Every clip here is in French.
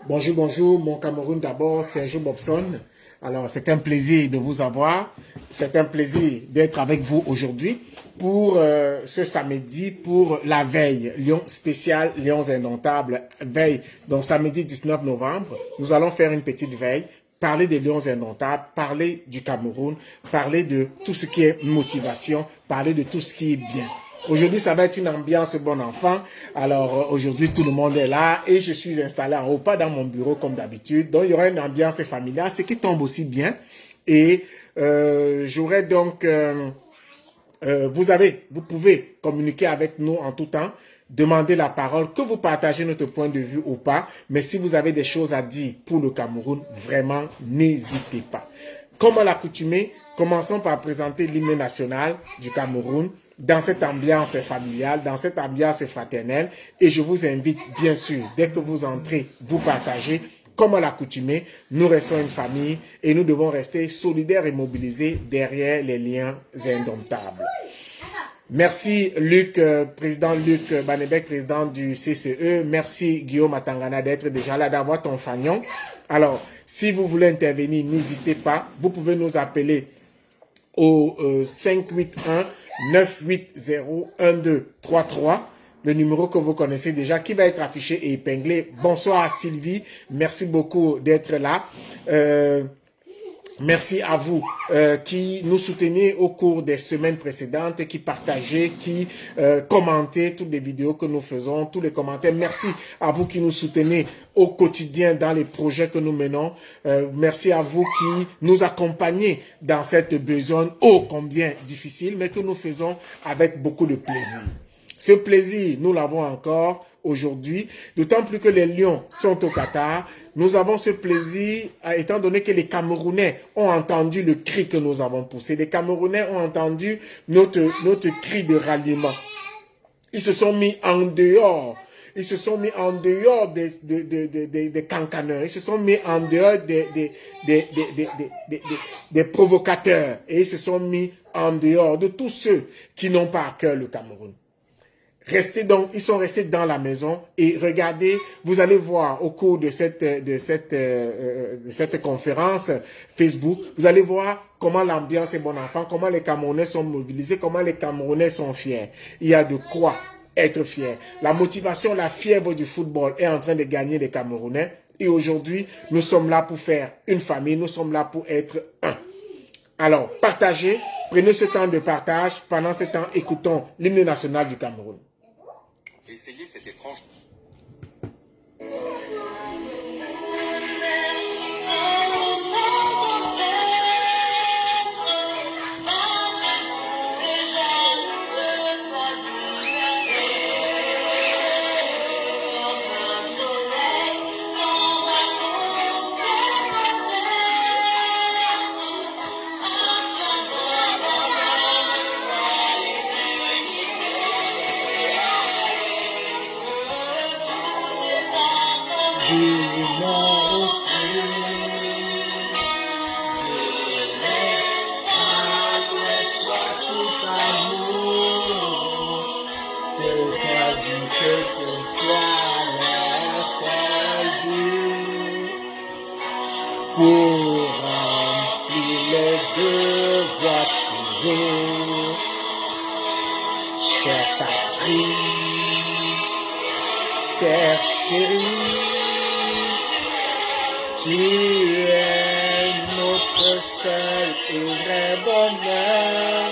Bonjour, bonjour, mon Cameroun d'abord, Sergio Bobson. Alors, c'est un plaisir de vous avoir. C'est un plaisir d'être avec vous aujourd'hui pour ce samedi, pour la veille, Lions spécial, Lions indomptables, veille. Donc, samedi 19 novembre, nous allons faire une petite veille, parler des Lions indomptables, parler du Cameroun, parler de tout ce qui est motivation, parler de tout ce qui est bien. Aujourd'hui, ça va être une ambiance bon enfant. Alors, aujourd'hui, tout le monde est là et je suis installé en haut, pas dans mon bureau comme d'habitude. Donc, il y aura une ambiance familiale, ce qui tombe aussi bien. Et j'aurai donc... vous pouvez communiquer avec nous en tout temps, demander la parole, que vous partagez notre point de vue ou pas. Mais si vous avez des choses à dire pour le Cameroun, vraiment, n'hésitez pas. Comme à l'accoutumée, commençons par présenter l'hymne national du Cameroun dans cette ambiance familiale, dans cette ambiance fraternelle. Et je vous invite, bien sûr, dès que vous entrez, vous partagez. Comme à l'accoutumée, nous restons une famille et nous devons rester solidaires et mobilisés derrière les liens indomptables. Merci Luc, président Luc Banebek, président du CCE. Merci Guillaume Atangana d'être déjà là, d'avoir ton fagnon. Alors, si vous voulez intervenir, n'hésitez pas. Vous pouvez nous appeler au 581-980-1233. Le numéro que vous connaissez déjà, qui va être affiché et épinglé. Bonsoir à Sylvie, merci beaucoup d'être là. Merci à vous qui nous soutenez au cours des semaines précédentes, qui partagez, qui commentez toutes les vidéos que nous faisons, tous les commentaires. Merci à vous qui nous soutenez au quotidien dans les projets que nous menons. Merci à vous qui nous accompagnez dans cette besogne ô combien difficile, mais que nous faisons avec beaucoup de plaisir. Ce plaisir, nous l'avons encore aujourd'hui, d'autant plus que les Lions sont au Qatar. Nous avons ce plaisir, étant donné que les Camerounais ont entendu le cri que nous avons poussé. Les Camerounais ont entendu notre cri de ralliement. Ils se sont mis en dehors. Ils se sont mis en dehors des cancaneurs. Ils se sont mis en dehors des provocateurs. Et ils se sont mis en dehors de tous ceux qui n'ont pas à cœur le Cameroun. Ils sont restés dans la maison et regardez, vous allez voir au cours de cette conférence Facebook, vous allez voir comment l'ambiance est bon enfant, comment les Camerounais sont mobilisés, comment les Camerounais sont fiers. Il y a de quoi être fier. La motivation, la fièvre du football est en train de gagner les Camerounais et aujourd'hui, nous sommes là pour faire une famille, nous sommes là pour être un. Alors, partagez, prenez ce temps de partage. Pendant ce temps, écoutons l'hymne national du Cameroun. Essayez cette étrange... Pour remplir les devoirs toujours, chère patrie, terre chérie, tu es notre seul et vrai bonheur,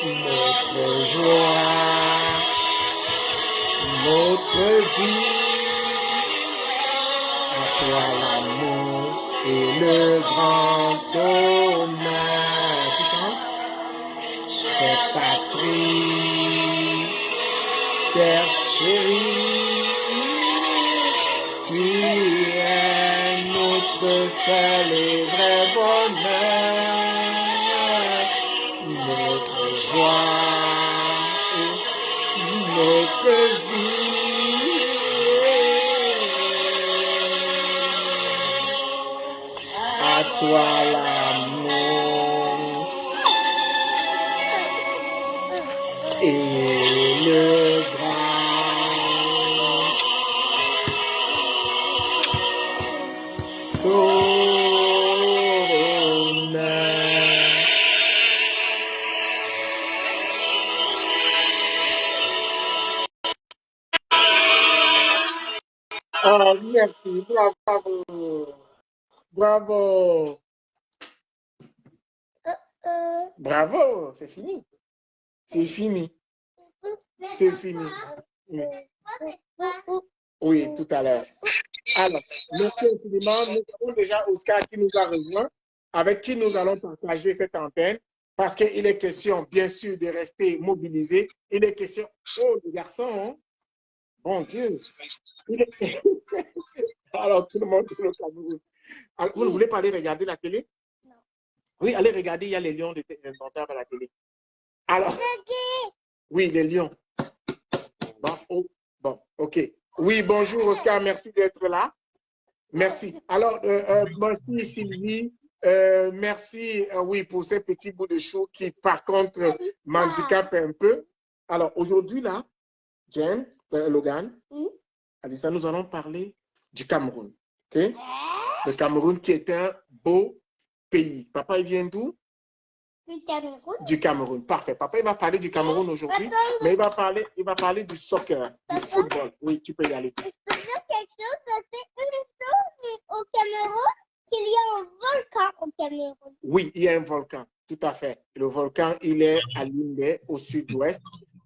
notre joie, notre vie. À toi l'amour et le grand honneur. Tu chantes? Terre patrie, terre chérie, tu es notre seul et vrai bonheur, notre joie et notre vie. À toi l'amour et le grand Oh, merci. Bravo. Bravo. Bravo. C'est fini. C'est fini. C'est fini. Oui. Oui, tout à l'heure. Alors, merci infiniment. Nous avons déjà Oscar qui nous a rejoint, avec qui nous allons partager cette antenne, parce qu'il est question, bien sûr, de rester mobilisé. Il est question, oh, les garçons, hein? Bon Dieu. Alors, tout le monde est au Cameroun. Alors, vous ne voulez pas aller regarder la télé? Non. Oui, allez regarder, il y a les lions indomptables à la télé. Alors, oui, les lions. Bon, oh, bon, ok. Oui, bonjour Oscar, merci d'être là. Merci. Alors, merci Sylvie. Merci, oui, pour ces petits bouts de chou qui, par contre, m'handicapent un peu. Alors, aujourd'hui, là, Jen, Logan, Alissa, nous allons parler du Cameroun. Ok? Le Cameroun qui est un beau pays. Papa, il vient d'où? Du Cameroun. Du Cameroun. Parfait. Papa, il va parler du Cameroun aujourd'hui, mais il va parler du soccer, du football. Oui, tu peux y aller. Je peux dire quelque chose, ça fait une chose au Cameroun, qu'il y a un volcan au Cameroun. Oui, il y a un volcan, tout à fait. Le volcan, il est à Limbe, au sud-ouest.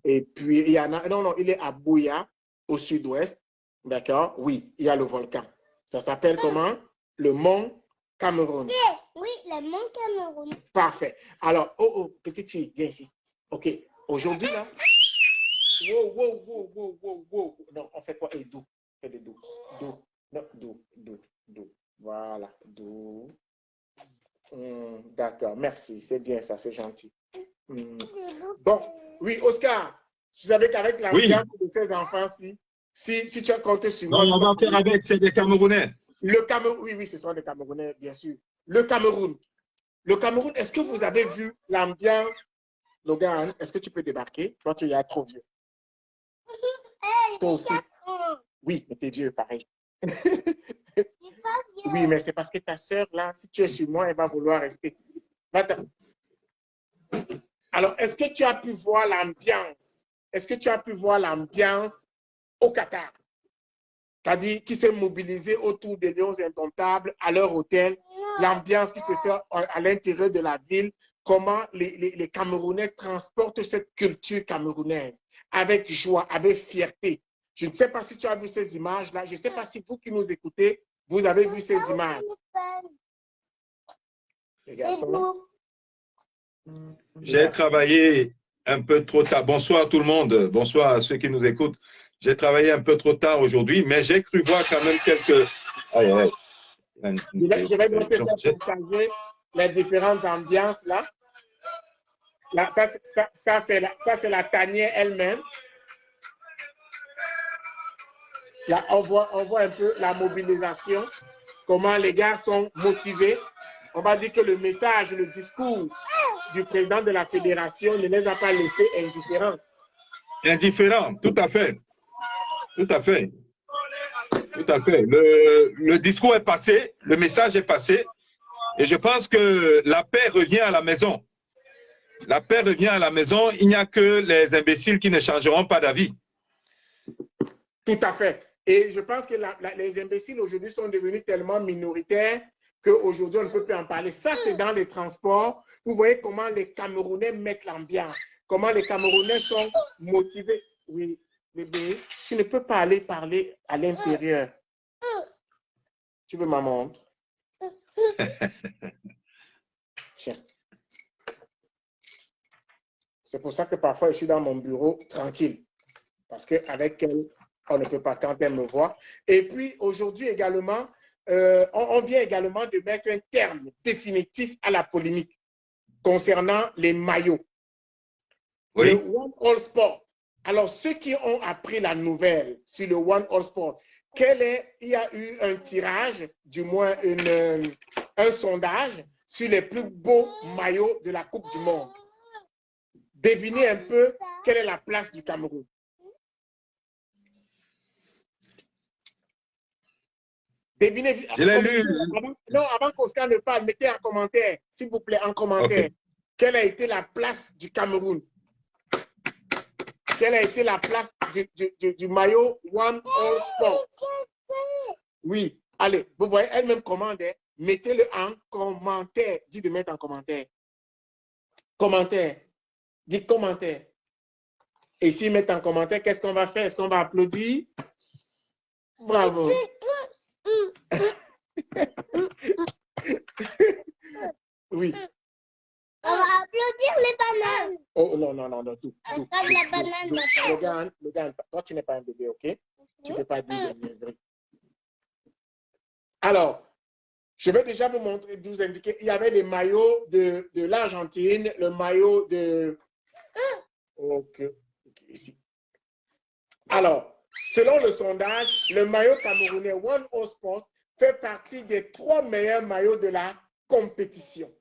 Et puis, il y en a, non, il est à Bouya, au sud-ouest. D'accord? Oui, il y a le volcan. Ça s'appelle comment? Le mont Cameroun. Oui, le mont Cameroun. Parfait. Alors, petite fille, viens ici. OK. Aujourd'hui, là. Wow. Non, on fait quoi? Et doux. Fais des doux. Doux. Non, doux. Voilà. Doux. D'accord. Merci. C'est bien ça. C'est gentil. Bon. Oui, Oscar. Je savais qu'avec l'ambiance de ces enfants-ci, si tu as compté sur moi. Non, on va faire avec, c'est des Camerounais. Le Cameroun, oui, ce sont des Camerounais, bien sûr. Le Cameroun, est-ce que vous avez vu l'ambiance? Logan, est-ce que tu peux débarquer? Toi, tu es trop vieux. Toi aussi. Oui, mais t'es vieux, pareil. Oui, mais c'est parce que ta soeur, là, si tu es sur moi, elle va vouloir rester. Va-t'en. Alors, est-ce que tu as pu voir l'ambiance? Est-ce que tu as pu voir l'ambiance au Qatar? C'est-à-dire qui s'est mobilisé autour des lions indomptables à leur hôtel, l'ambiance qui se fait à l'intérieur de la ville, comment les Camerounais transportent cette culture camerounaise avec joie, avec fierté. Je ne sais pas si tu as vu ces images-là, je ne sais pas si vous qui nous écoutez, vous avez vu ces images. Les garçons. J'ai travaillé un peu trop tard. Bonsoir tout le monde, bonsoir à ceux qui nous écoutent. J'ai travaillé un peu trop tard aujourd'hui, mais j'ai cru voir quand même quelques... Je vais donc partager les différentes ambiances là. Là ça c'est la tanière elle-même. Là, on voit un peu la mobilisation, comment les gars sont motivés. On va dire que le message, le discours du président de la fédération ne les a pas laissés indifférents. Indifférents, tout à fait. Tout à fait. Tout à fait. Le discours est passé, le message est passé, et je pense que la paix revient à la maison. La paix revient à la maison, il n'y a que les imbéciles qui ne changeront pas d'avis. Tout à fait. Et je pense que les imbéciles aujourd'hui sont devenus tellement minoritaires qu'aujourd'hui on ne peut plus en parler. Ça, c'est dans les transports. Vous voyez comment les Camerounais mettent l'ambiance, comment les Camerounais sont motivés. Oui, bébé, tu ne peux pas aller parler à l'intérieur. Tu veux ma montre? Tiens. C'est pour ça que parfois je suis dans mon bureau tranquille. Parce qu'avec elle, on ne peut pas quand elle me voit. Et puis aujourd'hui également, on vient également de mettre un terme définitif à la polémique concernant les maillots. Oui. Le One All Sport. Alors, ceux qui ont appris la nouvelle sur le One All Sport, il y a eu un tirage, du moins un sondage sur les plus beaux maillots de la Coupe du Monde. Devinez un peu quelle est la place du Cameroun. Devinez. Je l'ai lu. Non, avant qu'Oscar ne parle, mettez en commentaire, s'il vous plaît, en commentaire. Okay. Quelle a été la place du Cameroun? Quelle a été la place du maillot One All Sport? Oui, allez, vous voyez, elle-même commande, hein. Mettez-le en commentaire. Dis de mettre en commentaire. Commentaire. Dis commentaire. Et s'ils mettent en commentaire, qu'est-ce qu'on va faire? Est-ce qu'on va applaudir? Bravo. Oui. On va applaudir les bananes. Oh non, non, non, non, tout. La banane. Regarde, toi, tu n'es pas un bébé, ok? Tu ne peux pas dire des niaiseries. Alors, je vais déjà vous montrer, vous indiquer, il y avait des maillots de l'Argentine, le maillot de... Ok, ici. Alors, selon le sondage, le maillot camerounais One O Sport fait partie des 3 meilleurs maillots de la compétition.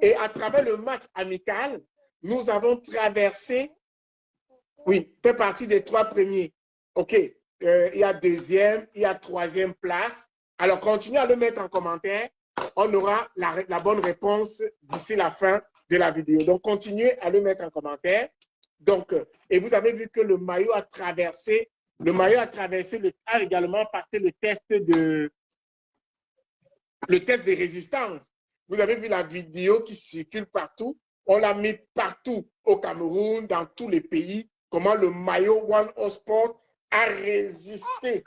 Et à travers le match amical, nous avons traversé, oui, fait partie des 3 premiers. OK, il y a 2e, il y a 3e place. Alors, continuez à le mettre en commentaire. On aura la bonne réponse d'ici la fin de la vidéo. Donc, continuez à le mettre en commentaire. Donc, et vous avez vu que le maillot a traversé, a également passé le test de résistance. Vous avez vu la vidéo qui circule partout. On l'a mis partout au Cameroun, dans tous les pays, comment le maillot One O Sport a résisté.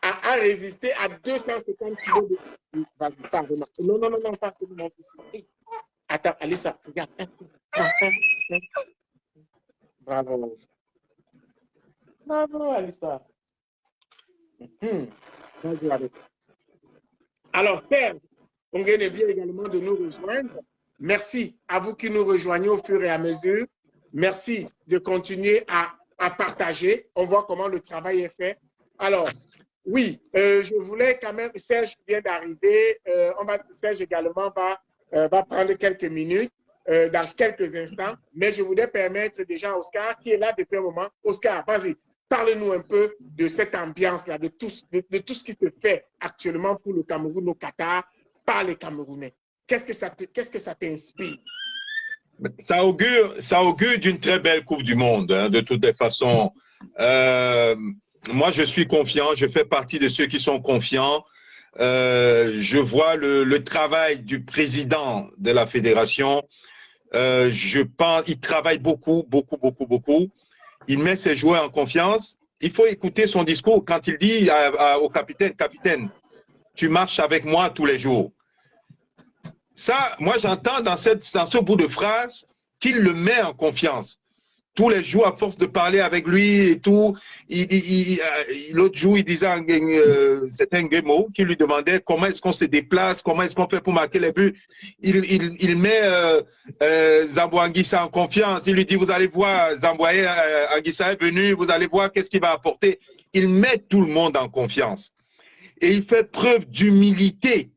A résisté à 250 kg de... Pardon. Non, non, non, non, pas mon fils. Attends, Alissa, regarde. Bravo. Bravo, Alissa. Alors, Serge, on vient également de nous rejoindre. Merci à vous qui nous rejoignez au fur et à mesure. Merci de continuer à partager. On voit comment le travail est fait. Alors, oui, je voulais quand même, Serge vient d'arriver. Serge également va prendre quelques minutes dans quelques instants. Mais je voudrais permettre déjà à Oscar, qui est là depuis un moment. Oscar, vas-y, parle-nous un peu de cette ambiance-là, de tout ce qui se fait actuellement pour le Cameroun au Qatar par les Camerounais. Qu'est-ce que ça t'inspire? Ça augure d'une très belle Coupe du Monde, hein, de toutes les façons. Moi, je suis confiant, je fais partie de ceux qui sont confiants. Je vois le travail du président de la fédération. Je pense qu'il travaille beaucoup. Il met ses joueurs en confiance. Il faut écouter son discours quand il dit au capitaine, tu marches avec moi tous les jours. Ça, moi, j'entends dans ce bout de phrase qu'il le met en confiance. Tous les jours, à force de parler avec lui et tout, l'autre jour, il disait, c'était un Nguemo qui lui demandait comment est-ce qu'on se déplace, comment est-ce qu'on fait pour marquer les buts. Il met Zambo Anguissa en confiance. Il lui dit, vous allez voir, Zambo Anguissa est venu, vous allez voir qu'est-ce qu'il va apporter. Il met tout le monde en confiance. Et il fait preuve d'humilité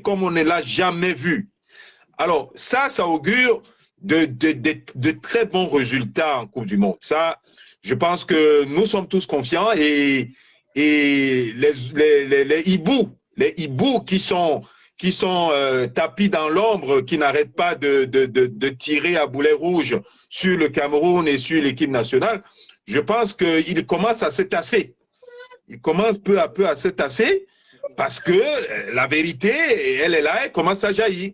comme on ne l'a jamais vu. Alors, ça augure de très bons résultats en Coupe du Monde. Ça, je pense que nous sommes tous confiants et les hiboux qui sont tapis dans l'ombre, qui n'arrêtent pas de tirer à boulet rouge sur le Cameroun et sur l'équipe nationale, je pense qu'ils commencent à se tasser. Ils commencent peu à peu à se tasser parce que la vérité, elle est là, elle commence à jaillir.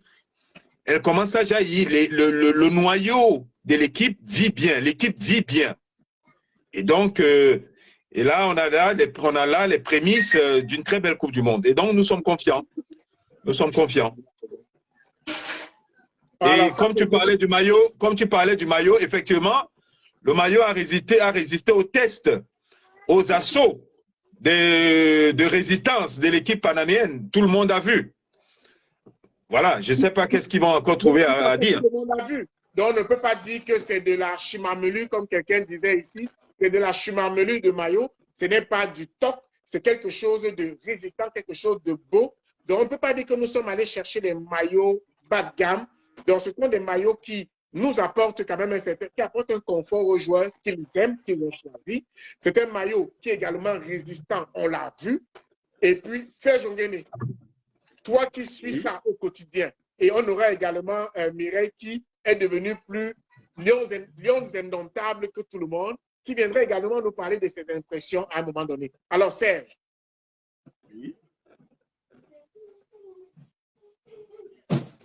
Elle commence à jaillir. Le noyau de l'équipe vit bien. L'équipe vit bien. Et donc, et là, on a là les prémices d'une très belle Coupe du Monde. Et donc, nous sommes confiants. Nous sommes confiants. Et comme tu parlais du maillot, effectivement, le maillot a résisté aux tests, aux assauts de résistance de l'équipe panaméenne. Tout le monde a vu. Voilà, je ne sais pas qu'est-ce qu'ils vont encore trouver à dire. Tout le monde a vu. Donc, on ne peut pas dire que c'est de la chimamelu, comme quelqu'un disait ici, c'est de la chimamelu de maillot. Ce n'est pas du toc, c'est quelque chose de résistant, quelque chose de beau. Donc, on ne peut pas dire que nous sommes allés chercher des maillots bas de gamme. Donc, ce sont des maillots qui nous apportent quand même qui apportent un confort aux joueurs qui l'aiment, qui l'ont choisi. C'est un maillot qui est également résistant, on l'a vu. Et puis, Serge Onguéné, toi qui suis ça au quotidien, et on aura également Mireille qui est devenue plus lion indomptable que tout le monde. qui viendrait également nous parler de ses impressions à un moment donné. Alors, Serge. Oui.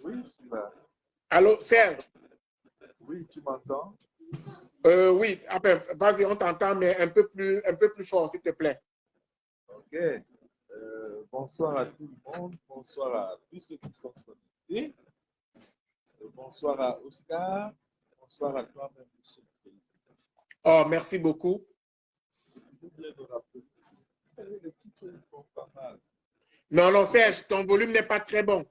Oui, je suis là. Allô, Serge. Oui, tu m'entends? Oui, enfin, vas-y, on t'entend, mais un peu plus fort, s'il te plaît. Ok. Bonsoir à tout le monde. Bonsoir à tous ceux qui sont connectés. Bonsoir à Oscar. Bonsoir à toi-même, monsieur le président. Oh, merci beaucoup. Je voudrais me rappeler. Vous savez, les titres font pas mal. Non, non, Serge, ton volume n'est pas très bon.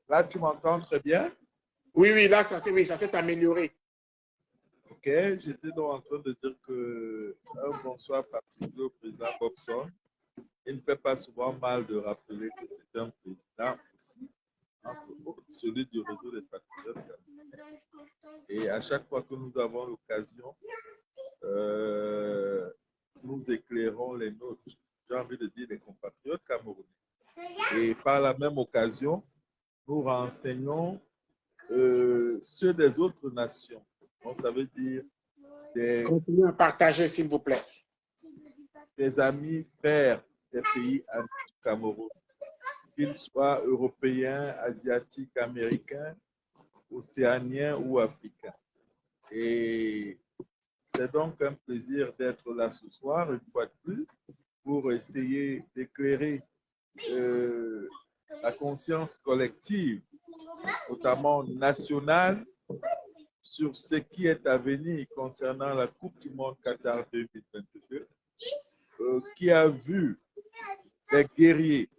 Là, tu m'entends très bien? Oui, oui, là, ça s'est amélioré. Ok, j'étais donc en train de dire que un bonsoir particulier au président Bobson. Il ne fait pas souvent mal de rappeler que c'est un président aussi, entre autres, celui du réseau des patriotes. Et à chaque fois que nous avons l'occasion, nous éclairons les nôtres, j'ai envie de dire les compatriotes camerounais. Et par la même occasion, nous renseignons ceux des autres nations. Donc, ça veut dire Continuez à partager, s'il vous plaît. des amis frères des pays amis du Cameroun, qu'ils soient européens, asiatiques, américains, océaniens ou africains. Et c'est donc un plaisir d'être là ce soir, une fois de plus, pour essayer d'éclairer la conscience collective, notamment nationale, sur ce qui est à venir concernant la Coupe du Monde Qatar 2022, qui a vu les guerriers,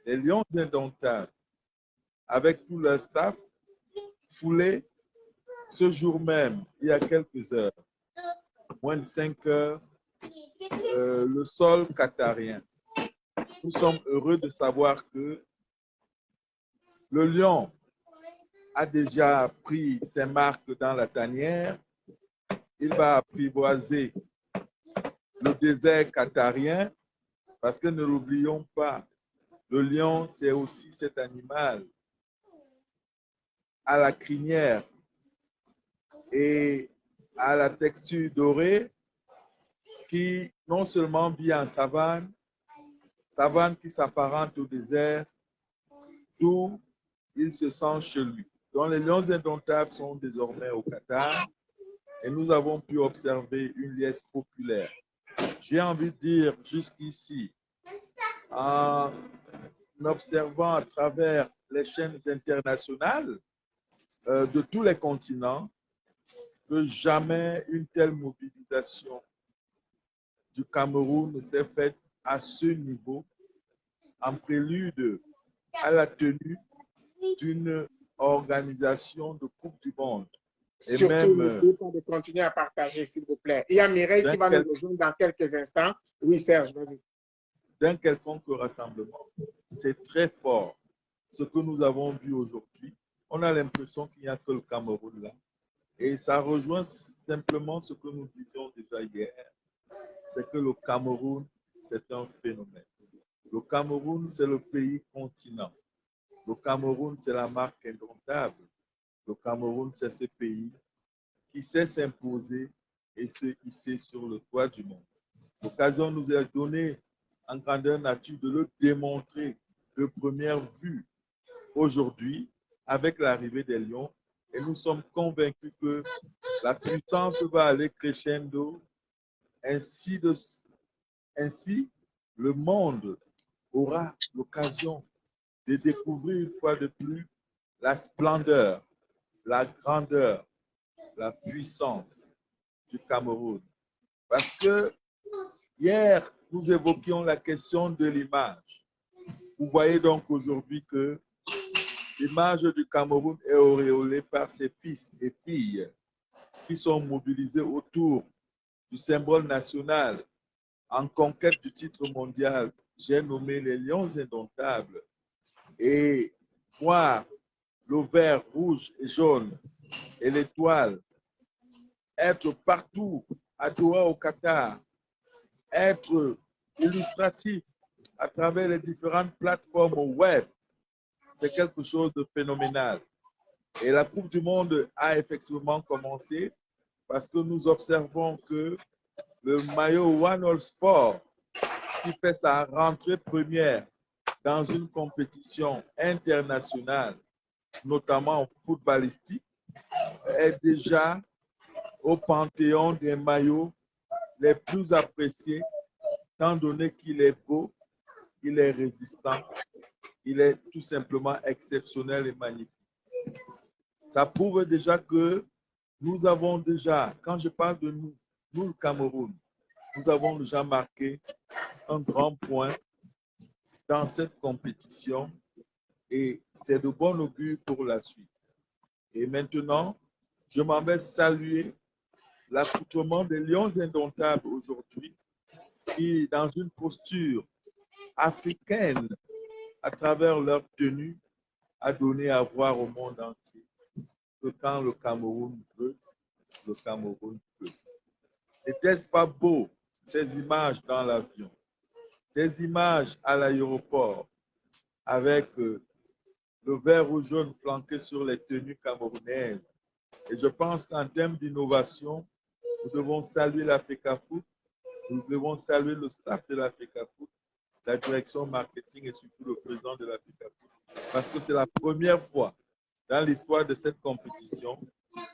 les lions indomptables, avec tout leur staff, fouler ce jour même, il y a quelques heures, moins de 5 heures, le sol qatarien. Nous sommes heureux de savoir que le lion a déjà pris ses marques dans la tanière. Il va apprivoiser le désert qatarien parce que ne l'oublions pas, le lion, c'est aussi cet animal à la crinière et à la texture dorée qui non seulement vit en savane, savane qui s'apparente au désert, d'où il se sent chez lui. Donc les lions indomptables sont désormais au Qatar et nous avons pu observer une liesse populaire. J'ai envie de dire jusqu'ici, en observant à travers les chaînes internationales de tous les continents, que jamais une telle mobilisation du Cameroun ne s'est faite à ce niveau, en prélude à la tenue d'une organisation de Coupe du Monde. Et Surtout, même n'oubliez pas de continuer à partager, s'il vous plaît. Il y a Mireille qui va nous rejoindre dans quelques instants. Oui, Serge, vas-y. D'un quelconque rassemblement. C'est très fort ce que nous avons vu aujourd'hui. On a l'impression qu'il n'y a que le Cameroun là. Et ça rejoint simplement ce que nous disions déjà hier. C'est que le Cameroun, c'est un phénomène. Le Cameroun, c'est le pays continent. Le Cameroun, c'est la marque indomptable. Le Cameroun, c'est ce pays qui sait s'imposer et se hisser sur le toit du monde. L'occasion nous est donnée en grandeur nature de le démontrer de première vue aujourd'hui avec l'arrivée des Lions. Et nous sommes convaincus que la puissance va aller crescendo. Ainsi, le monde aura l'occasion de découvrir une fois de plus la splendeur, la grandeur, la puissance du Cameroun. Parce que hier, nous évoquions la question de l'image. Vous voyez donc aujourd'hui que l'image du Cameroun est auréolée par ses fils et filles qui sont mobilisés autour du symbole national en conquête du titre mondial. J'ai nommé les Lions indomptables. Et voir le vert, rouge et jaune et l'étoile être partout à Doha au Qatar, être illustratif à travers les différentes plateformes web, c'est quelque chose de phénoménal. Et la Coupe du Monde a effectivement commencé parce que nous observons que le maillot One All Sport, qui fait sa rentrée première dans une compétition internationale, notamment footballistique, est déjà au panthéon des maillots les plus appréciés, étant donné qu'il est beau, il est résistant, il est tout simplement exceptionnel et magnifique. Ça prouve déjà que nous avons déjà, quand je parle de nous, le Cameroun, nous avons déjà marqué un grand point dans cette compétition et c'est de bon augure pour la suite. Et maintenant, je m'en vais saluer l'accoutrement des Lions indomptables aujourd'hui qui, dans une posture africaine, à travers leur tenue, a donné à voir au monde entier que quand le Cameroun veut, le Cameroun peut. N'était-ce pas beau, ces images dans l'avion, ces images à l'aéroport, avec le vert ou jaune flanqué sur les tenues camerounaises? Et je pense qu'en termes d'innovation, nous devons saluer l'Africa Foot, nous devons saluer le staff de l'Africa Foot, la direction marketing et surtout le président de l'Africa Foot, parce que c'est la première fois dans l'histoire de cette compétition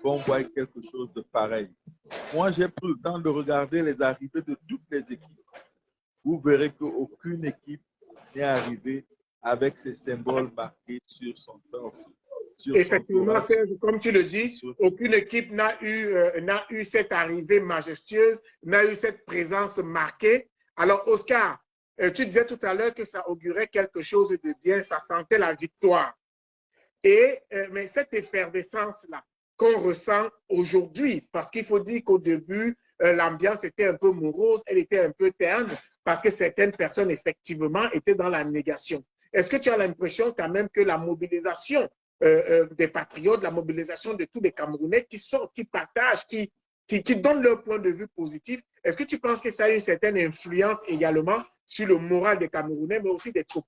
qu'on voit quelque chose de pareil. Moi, j'ai pris le temps de regarder les arrivées de toutes les équipes. Vous verrez qu'aucune équipe n'est arrivée avec ces symboles marqués sur son torse. Effectivement, comme tu le dis, aucune équipe n'a eu cette arrivée majestueuse, n'a eu cette présence marquée. Alors, Oscar, tu disais tout à l'heure que ça augurait quelque chose de bien, ça sentait la victoire. Mais cette effervescence-là qu'on ressent aujourd'hui, parce qu'il faut dire qu'au début, l'ambiance était un peu morose, elle était un peu terne, parce que certaines personnes, effectivement, étaient dans la négation. Est-ce que tu as l'impression quand même que la mobilisation des patriotes, la mobilisation de tous les Camerounais qui sortent, qui partagent, qui donnent leur point de vue positif, est-ce que tu penses que ça a une certaine influence également sur le moral des Camerounais, mais aussi des troupes?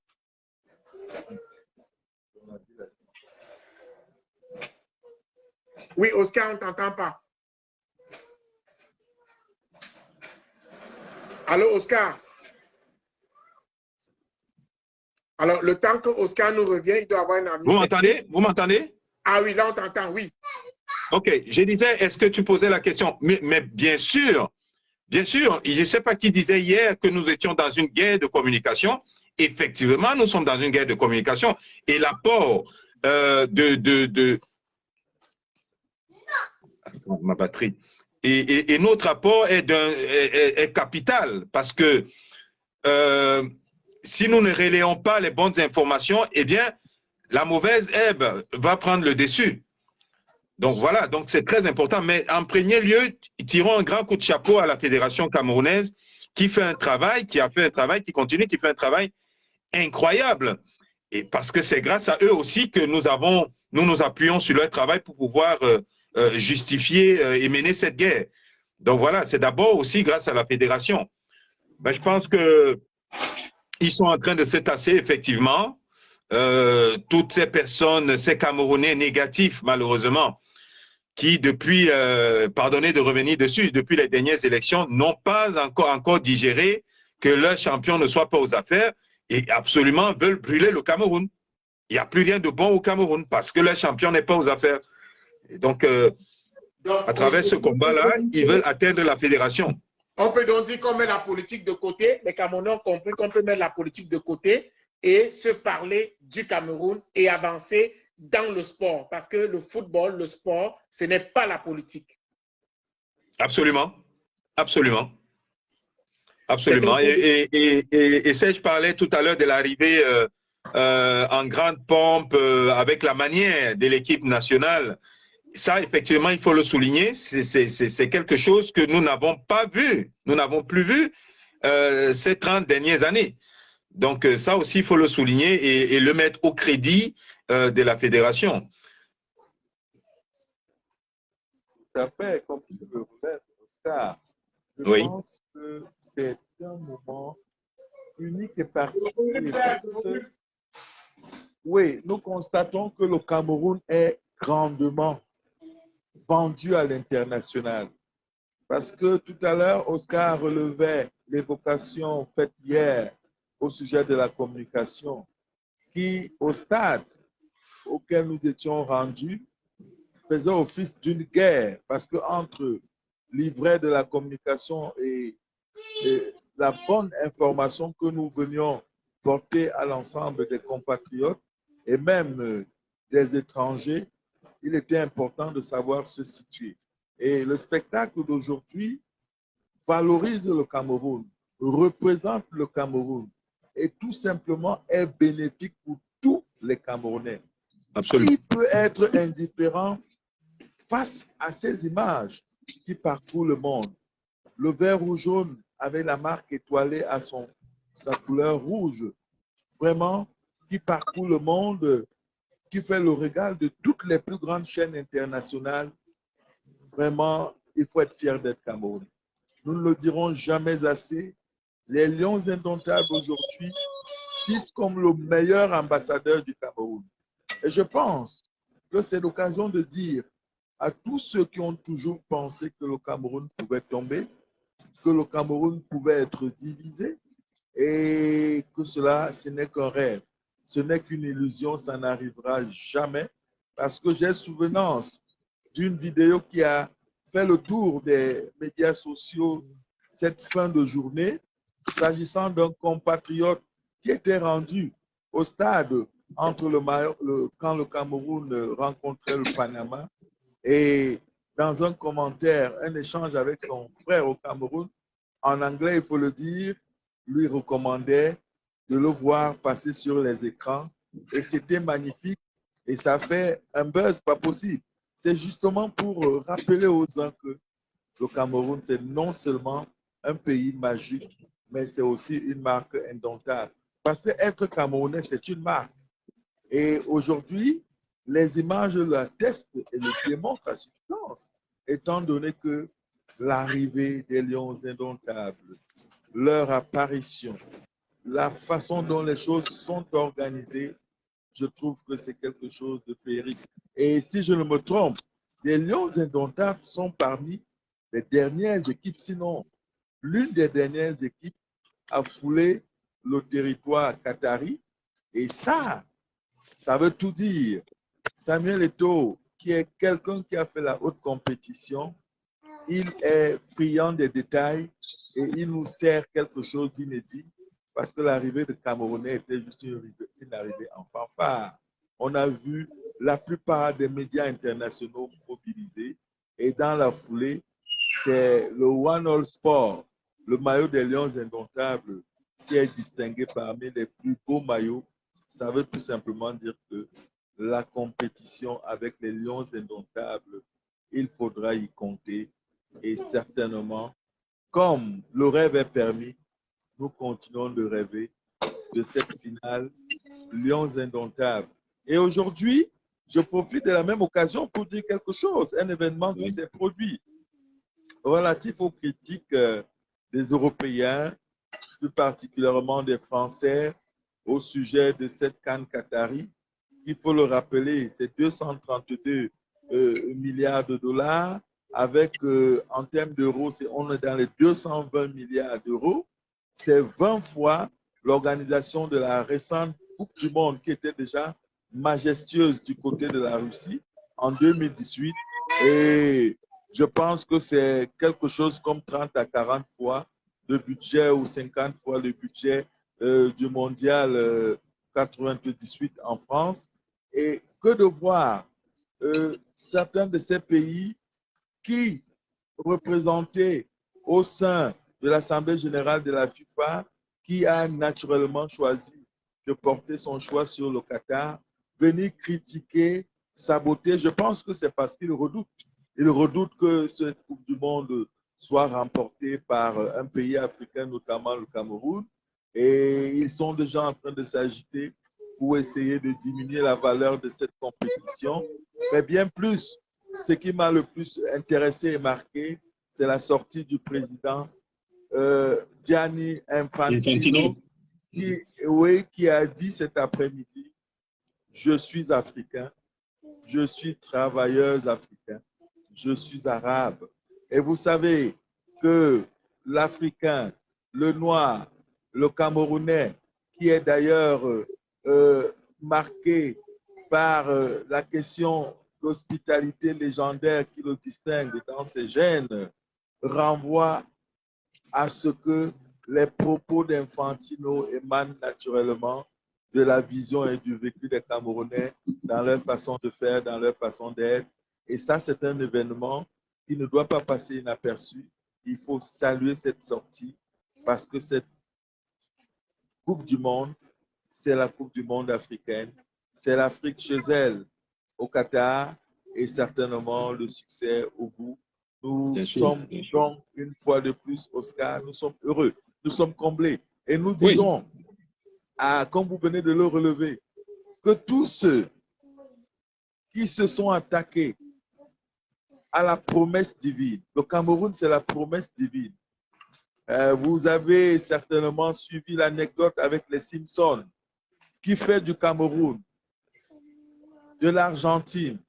Oui, Oscar, on ne t'entend pas. Allô, Oscar? Alors, le temps que Oscar nous revient, il doit avoir un ami. Vous m'entendez? Vous m'entendez? Ah oui, là, on t'entend, oui. OK. Je disais, est-ce que tu posais la question? Mais bien sûr, je ne sais pas qui disait hier que nous étions dans une guerre de communication. Effectivement, nous sommes dans une guerre de communication. Et l'apport Attends, ma batterie. Et notre apport est capital parce que si nous ne relayons pas les bonnes informations, eh bien, la mauvaise herbe va prendre le dessus. Donc voilà, donc c'est très important. Mais en premier lieu, tirons un grand coup de chapeau à la Fédération camerounaise qui fait un travail, qui a fait un travail, qui continue, qui fait un travail incroyable. Et parce que c'est grâce à eux aussi que nous nous appuyons sur leur travail pour pouvoir justifier et mener cette guerre. Donc voilà, c'est d'abord aussi grâce à la Fédération. Ben, je pense que ils sont en train de se tasser, effectivement. Toutes ces personnes, ces Camerounais négatifs, malheureusement, qui, depuis, pardonnez de revenir dessus, depuis les dernières élections, n'ont pas encore digéré que leur champion ne soit pas aux affaires et absolument veulent brûler le Cameroun. Il n'y a plus rien de bon au Cameroun parce que leur champion n'est pas aux affaires. Et donc, à travers ce combat-là, ils veulent atteindre la fédération. On peut donc dire qu'on met la politique de côté, les Camerounais ont compris qu'on peut mettre la politique de côté et se parler du Cameroun et avancer dans le sport. Parce que le football, le sport, ce n'est pas la politique. Absolument. Absolument. Absolument. Et Serge parlait tout à l'heure de l'arrivée en grande pompe avec la manière de l'équipe nationale. Ça, effectivement, il faut le souligner, c'est quelque chose que nous n'avons pas vu, nous n'avons plus vu ces 30 dernières années. Donc, ça aussi, il faut le souligner et le mettre au crédit de la fédération. Tout à fait, comme tu le relèves, Oscar. Je Oui. pense que c'est un moment unique et particulier. Parce que, oui, nous constatons que le Cameroun est grandement vendu à l'international. Parce que tout à l'heure, Oscar relevait l'évocation faite hier au sujet de la communication, qui, au stade auquel nous étions rendus, faisait office d'une guerre. Parce qu'entre l'ivraie de la communication et la bonne information que nous venions porter à l'ensemble des compatriotes et même des étrangers, il était important de savoir se situer. Et le spectacle d'aujourd'hui valorise le Cameroun, représente le Cameroun et tout simplement est bénéfique pour tous les Camerounais. Absolument. Qui peut être indifférent face à ces images qui parcourent le monde? Le vert ou jaune avec la marque étoilée à sa couleur rouge, vraiment, qui parcourt le monde, qui fait le régal de toutes les plus grandes chaînes internationales. Vraiment, il faut être fier d'être Camerounais. Nous ne le dirons jamais assez. Les Lions indomptables aujourd'hui cissent comme le meilleur ambassadeur du Cameroun. Et je pense que c'est l'occasion de dire à tous ceux qui ont toujours pensé que le Cameroun pouvait tomber, que le Cameroun pouvait être divisé et que cela, ce n'est qu'un rêve. Ce n'est qu'une illusion, ça n'arrivera jamais. Parce que j'ai souvenance d'une vidéo qui a fait le tour des médias sociaux cette fin de journée, s'agissant d'un compatriote qui était rendu au stade entre quand le Cameroun rencontrait le Panama. Et dans un commentaire, un échange avec son frère au Cameroun, en anglais, il faut le dire, lui recommandait de le voir passer sur les écrans. Et c'était magnifique. Et ça fait un buzz pas possible. C'est justement pour rappeler aux uns que le Cameroun, c'est non seulement un pays magique, mais c'est aussi une marque indomptable. Parce qu'être Camerounais, c'est une marque. Et aujourd'hui, les images l'attestent et le démontrent à suffisance, étant donné que l'arrivée des Lions indomptables, leur apparition, la façon dont les choses sont organisées, je trouve que c'est quelque chose de féerique. Et si je ne me trompe, les Lions indomptables sont parmi les dernières équipes, sinon l'une des dernières équipes à fouler le territoire qatari. Et ça veut tout dire. Samuel Eto'o, qui est quelqu'un qui a fait la haute compétition, il est friand des détails et il nous sert quelque chose d'inédit parce que l'arrivée de Camerounais était juste une arrivée en fanfare. On a vu la plupart des médias internationaux mobilisés et dans la foulée, c'est le One All Sport, le maillot des Lions indomptables, qui est distingué parmi les plus beaux maillots. Ça veut tout simplement dire que la compétition avec les Lions indomptables, il faudra y compter. Et certainement, comme le rêve est permis, nous continuons de rêver de cette finale Lions indomptables. Et aujourd'hui, je profite de la même occasion pour dire quelque chose, un événement qui s'est produit relatif aux critiques des Européens, plus particulièrement des Français, au sujet de cette CAN Qatari. Il faut le rappeler, c'est 232 milliards de dollars, avec, en termes d'euros, on est dans les 220 milliards d'euros. C'est 20 fois l'organisation de la récente Coupe du Monde qui était déjà majestueuse du côté de la Russie en 2018. Et je pense que c'est quelque chose comme 30 à 40 fois le budget ou 50 fois le budget du mondial 98 en France. Et que de voir certains de ces pays qui représentaient au sein de l'Assemblée générale de la FIFA, qui a naturellement choisi de porter son choix sur le Qatar, venir critiquer, saboter. Je pense que c'est parce qu'ils redoutent. Ils redoutent que cette Coupe du Monde soit remportée par un pays africain, notamment le Cameroun. Et ils sont déjà en train de s'agiter pour essayer de diminuer la valeur de cette compétition. Mais bien plus, ce qui m'a le plus intéressé et marqué, c'est la sortie du président Gianni Infantino, qui a dit cet après-midi, je suis africain, je suis travailleur africain, je suis arabe. Et vous savez que l'Africain, le Noir, le Camerounais, qui est d'ailleurs marqué par la question d'hospitalité légendaire qui le distingue dans ses gènes, renvoie à ce que les propos d'Infantino émanent naturellement de la vision et du vécu des Camerounais dans leur façon de faire, dans leur façon d'être. Et ça, c'est un événement qui ne doit pas passer inaperçu. Il faut saluer cette sortie parce que cette Coupe du Monde, c'est la Coupe du Monde africaine. C'est l'Afrique chez elle, au Qatar, et certainement le succès au bout. Nous sommes donc, une fois de plus, Oscar, nous sommes heureux, nous sommes comblés. Et nous disons, comme vous venez de le relever, que tous ceux qui se sont attaqués à la promesse divine, le Cameroun, c'est la promesse divine. Vous avez certainement suivi l'anecdote avec les Simpsons, qui fait du Cameroun, de l'Argentine,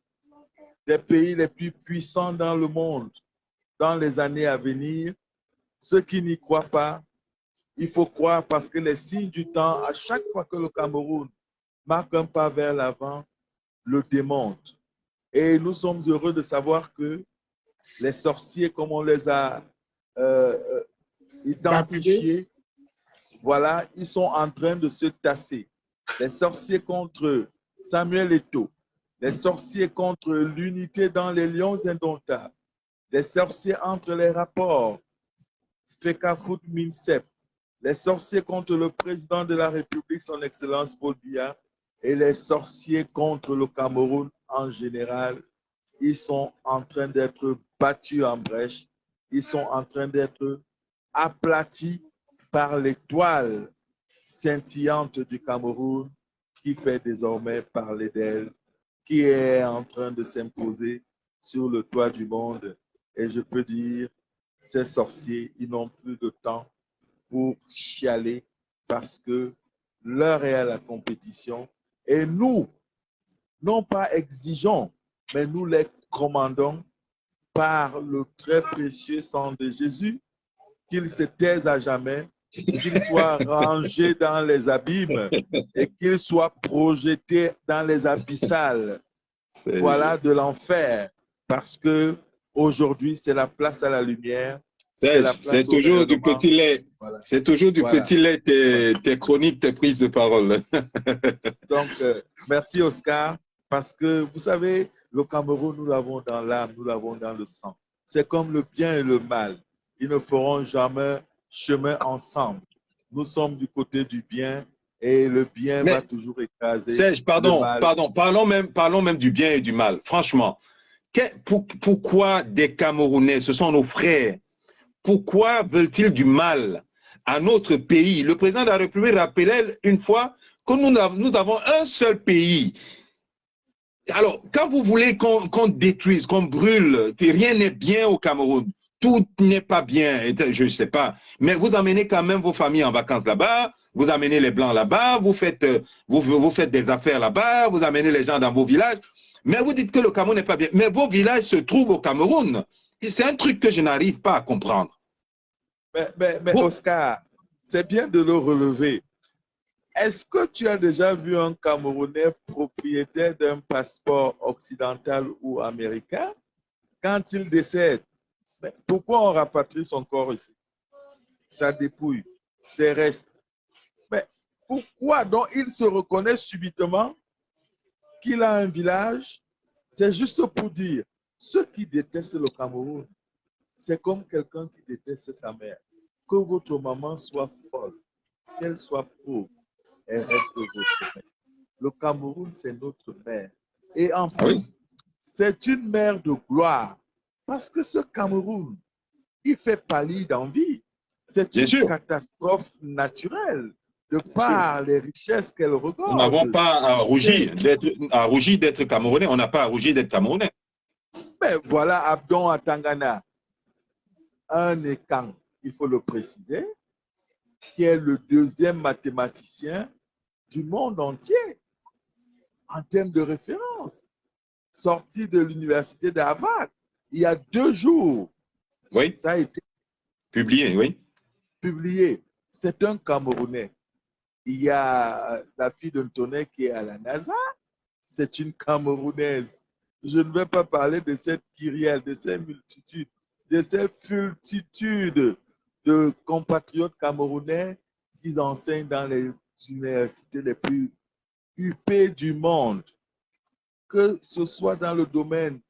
des pays les plus puissants dans le monde dans les années à venir. Ceux qui n'y croient pas, il faut croire parce que les signes du temps, à chaque fois que le Cameroun marque un pas vers l'avant, le démontrent. Et nous sommes heureux de savoir que les sorciers, comme on les a identifiés, voilà, ils sont en train de se tasser. Les sorciers contre Samuel Eto'o, les sorciers contre l'unité dans les Lions indomptables, les sorciers entre les rapports Fecafoot Minsep, les sorciers contre le président de la République, son Excellence Paul Biya, et les sorciers contre le Cameroun en général. Ils sont en train d'être battus en brèche, ils sont en train d'être aplatis par l'étoile scintillante du Cameroun qui fait désormais parler d'elle, qui est en train de s'imposer sur le toit du monde. Et je peux dire, ces sorciers, ils n'ont plus de temps pour chialer parce que l'heure est à la compétition. Et nous, non pas exigeons, mais nous les commandons par le très précieux sang de Jésus, qu'ils se taisent à jamais, qu'ils soient rangés dans les abîmes et qu'ils soient projetés dans les abyssales, voilà, de l'enfer. Parce que aujourd'hui, c'est la place à la lumière. C'est toujours du petit lait. Voilà. C'est toujours du petit lait, tes chroniques, tes prises de parole. Donc, merci Oscar, parce que vous savez, le Cameroun, nous l'avons dans l'âme, nous l'avons dans le sang. C'est comme le bien et le mal. Ils ne feront jamais chemin ensemble. Nous sommes du côté du bien et le bien va toujours écraser. Serge, pardon, parlons même du bien et du mal. Franchement, pourquoi des Camerounais, ce sont nos frères, pourquoi veulent-ils du mal à notre pays? Le président de la République rappelait une fois que nous avons un seul pays. Alors, quand vous voulez qu'on détruise, qu'on brûle, que rien n'est bien au Cameroun, tout n'est pas bien, je ne sais pas, mais vous amenez quand même vos familles en vacances là-bas, vous amenez les Blancs là-bas, vous faites des affaires là-bas, vous amenez les gens dans vos villages, mais vous dites que le Cameroun n'est pas bien. Mais vos villages se trouvent au Cameroun. C'est un truc que je n'arrive pas à comprendre. Mais Oscar, c'est bien de le relever. Est-ce que tu as déjà vu un Camerounais propriétaire d'un passeport occidental ou américain? Quand il décède, pourquoi on rapatrie son corps ici? Sa dépouille, ses restes. Mais pourquoi donc il se reconnaît subitement qu'il a un village? C'est juste pour dire, ceux qui détestent le Cameroun, c'est comme quelqu'un qui déteste sa mère. Que votre maman soit folle, qu'elle soit pauvre, elle reste votre mère. Le Cameroun, c'est notre mère. Et en plus, c'est une mère de gloire. Parce que ce Cameroun, il fait pâlir d'envie. C'est une catastrophe naturelle de par les richesses qu'elle regorge. Nous n'avons pas à rougir d'être Camerounais. On n'a pas à rougir d'être Camerounais. Mais voilà Abdon à Tangana, un écan, il faut le préciser, qui est le deuxième mathématicien du monde entier en termes de référence, sorti de l'université d'Harvard. il y a 2 jours, Oui, ça a été publié, oui. publié. C'est un Camerounais. Il y a la fille de Ntoné qui est à la NASA. C'est une Camerounaise. Je ne vais pas parler de cette kyrielle, de ces multitudes, de ces multitudes de compatriotes camerounais qui enseignent dans les universités les plus huppées du monde. Que ce soit dans le domaine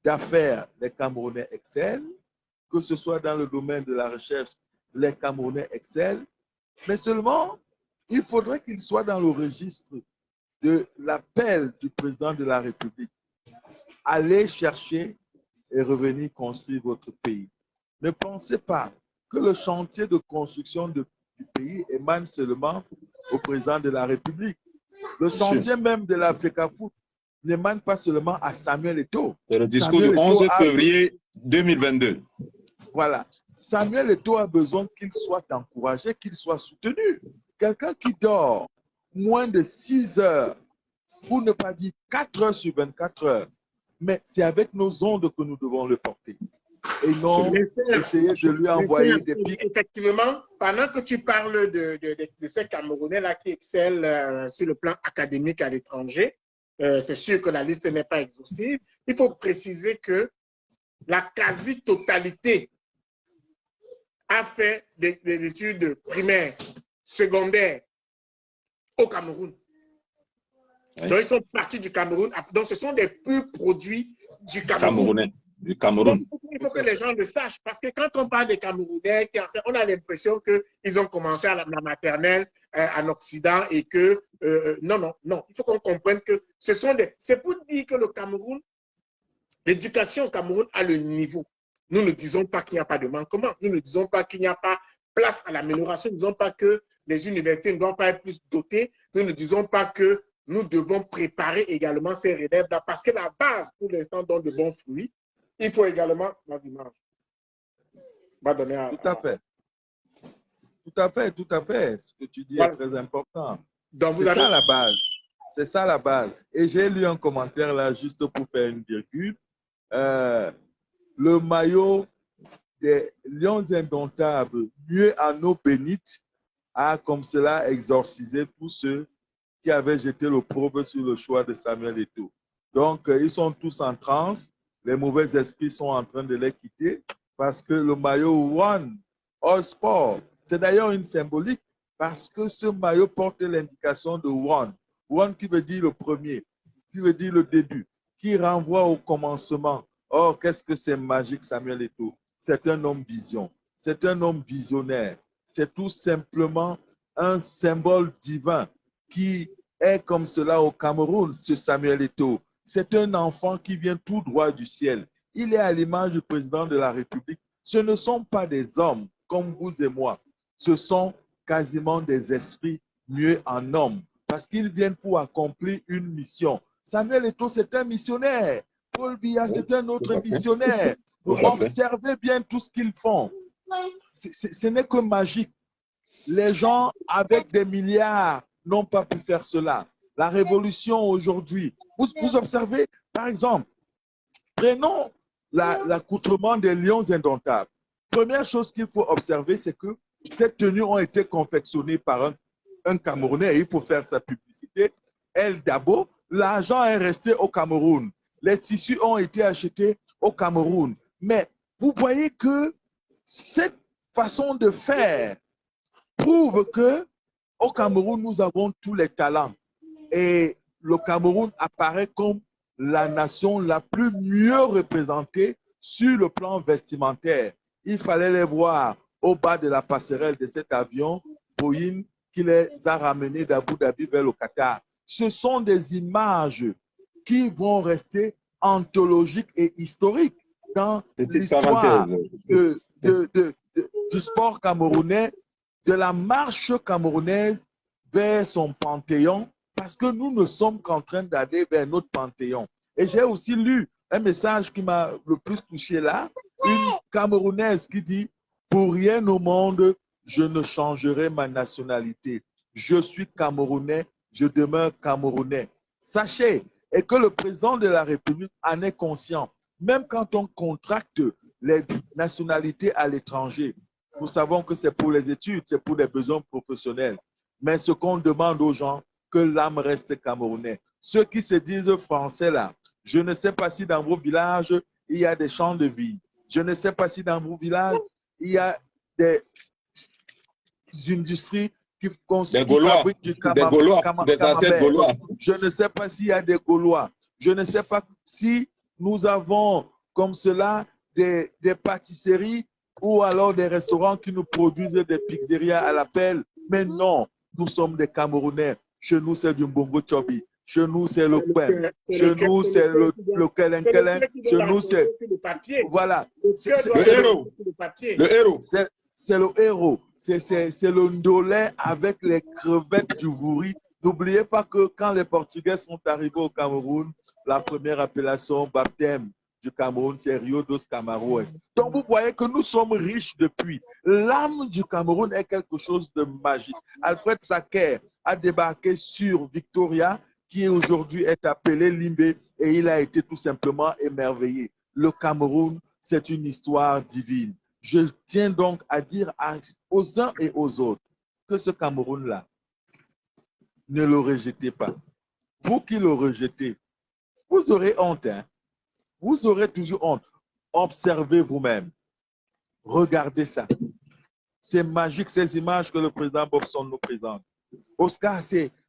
d'affaires, les Camerounais excellent. Que ce soit dans le domaine de la recherche, les Camerounais excellent. Mais seulement, il faudrait qu'ils soient dans le registre de l'appel du président de la République. Allez chercher et revenir construire votre pays. Ne pensez pas que le chantier de construction du pays émane seulement au président de la République. Le chantier même de la FECAFOOT n'émane pas seulement à Samuel Eto'o. C'est le discours du 11 février 2022. Voilà. Samuel Eto'o a besoin qu'il soit encouragé, qu'il soit soutenu. Quelqu'un qui dort moins de 6 heures, pour ne pas dire 4 heures sur 24 heures, mais c'est avec nos ondes que nous devons le porter. Et non essayer de lui envoyer des pics. Effectivement, pendant que tu parles de ces Camerounais-là qui excellent sur le plan académique à l'étranger, c'est sûr que la liste n'est pas exhaustive. Il faut préciser que la quasi-totalité a fait des études primaires, secondaires au Cameroun. Oui. Donc, ils sont partis du Cameroun. Donc, ce sont des purs produits du Cameroun. Camerounais, du Cameroun. Donc, il faut que les gens le sachent. Parce que quand on parle des Camerounais, on a l'impression qu'ils ont commencé à la maternelle en Occident et que... non. Il faut qu'on comprenne que ce sont des... C'est pour dire que le Cameroun, l'éducation au Cameroun a le niveau. Nous ne disons pas qu'il n'y a pas de manquement. Nous ne disons pas qu'il n'y a pas place à l'amélioration. Nous ne disons pas que les universités ne doivent pas être plus dotées. Nous ne disons pas que nous devons préparer également ces relèves-là parce que la base, pour l'instant, donne de bons fruits. Il faut également... Va donner à... Tout à fait. Tout à fait. Ce que tu dis Voilà. est très important. Donc, C'est ça la base. C'est ça la base. Et j'ai lu un commentaire là, juste pour faire une virgule. Le maillot des Lions Indomptables, mieux en eau bénite, a comme cela exorcisé tous ceux qui avaient jeté l'opprobre sur le choix de Samuel Eto'o. Donc, ils sont tous en transe. Les mauvais esprits sont en train de les quitter parce que le maillot One All Sport, c'est d'ailleurs une symbolique parce que ce maillot porte l'indication de One. One qui veut dire le premier, qui veut dire le début, qui renvoie au commencement. Oh, qu'est-ce que c'est magique, Samuel Eto'o. C'est un homme vision, c'est un homme visionnaire. C'est tout simplement un symbole divin qui est comme cela au Cameroun, ce Samuel Eto'o. C'est un enfant qui vient tout droit du ciel. Il est à l'image du président de la République. Ce ne sont pas des hommes comme vous et moi. Ce sont quasiment des esprits mieux en hommes parce qu'ils viennent pour accomplir une mission. Samuel Eto'o, c'est un missionnaire. Paul Biya, c'est un autre missionnaire. Observez bien tout ce qu'ils font. Ce n'est que magique. Les gens avec des milliards n'ont pas pu faire cela. La révolution aujourd'hui, vous observez, par exemple, prenons l'accoutrement des Lions Indomptables. Première chose qu'il faut observer, c'est que ces tenues ont été confectionnées par un Camerounais. Il faut faire sa publicité. El Dabo, l'argent est resté au Cameroun. Les tissus ont été achetés au Cameroun. Mais vous voyez que cette façon de faire prouve que au Cameroun, nous avons tous les talents. Et le Cameroun apparaît comme la nation la plus mieux représentée sur le plan vestimentaire. Il fallait les voir au bas de la passerelle de cet avion Boeing qui les a ramenés d'Abu Dhabi vers le Qatar. Ce sont des images qui vont rester anthologiques et historiques dans l'histoire du sport camerounais, de la marche camerounaise vers son panthéon, parce que nous ne sommes qu'en train d'aller vers notre panthéon. Et j'ai aussi lu un message qui m'a le plus touché là, une Camerounaise qui dit « Pour rien au monde, je ne changerai ma nationalité. Je suis Camerounais, je demeure Camerounais. » Sachez, et que le président de la République en est conscient, Même quand on contracte les nationalités à l'étranger, nous savons que c'est pour les études, c'est pour des besoins professionnels. Mais ce qu'on demande aux gens, que l'âme reste camerounais. Ceux qui se disent français là, je ne sais pas si dans vos villages, il y a des champs de vie. Je ne sais pas si dans vos villages, il y a des industries qui fabriquent du des ancêtres Gaulois. Je ne sais pas s'il y a des Gaulois. Je ne sais pas si nous avons comme cela des pâtisseries ou alors des restaurants qui nous produisent des pizzerias à l'appel. Mais non, nous sommes des Camerounais. Chez nous, c'est du mbongo chobi. Chez nous, c'est le kwem. Chez nous, c'est le kelen. Chez nous, c'est... Voilà. Le héros. Le héros. C'est le héros. C'est le ndolé avec les crevettes du vouri. N'oubliez pas que quand les Portugais sont arrivés au Cameroun, la première appellation baptême du Cameroun, c'est Rio dos Camaroes. Donc, vous voyez que nous sommes riches depuis. L'âme du Cameroun est quelque chose de magique. Alfred Sacker a débarqué sur Victoria, qui aujourd'hui est appelé Limbé, et il a été tout simplement émerveillé. Le Cameroun, c'est une histoire divine. Je tiens donc à dire aux uns et aux autres que ce Cameroun-là, ne le rejetez pas. Vous qui le rejetez, vous aurez honte. Hein? Vous aurez toujours honte. Observez vous-même. Regardez ça. C'est magique, ces images que le président Bobson nous présente. Oscar,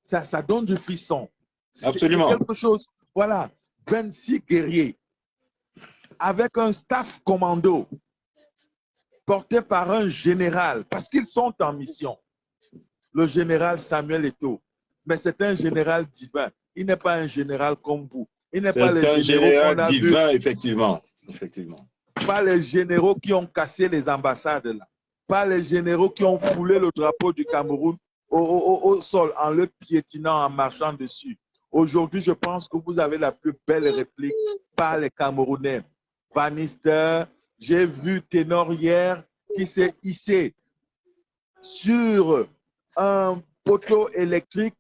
ça donne du frisson. Absolument. C'est quelque chose. Voilà, 26 guerriers avec un staff commando porté par un général, parce qu'ils sont en mission. Le général Samuel Eto'o. Mais c'est un général divin. Il n'est pas un général comme vous. Il n'est pas un général divin, effectivement. Pas les généraux qui ont cassé les ambassades là. Pas les généraux qui ont foulé le drapeau du Cameroun au sol en le piétinant, en marchant dessus. Aujourd'hui, je pense que vous avez la plus belle réplique par les Camerounais. Vanister, j'ai vu Ténor hier qui s'est hissé sur un poteau électrique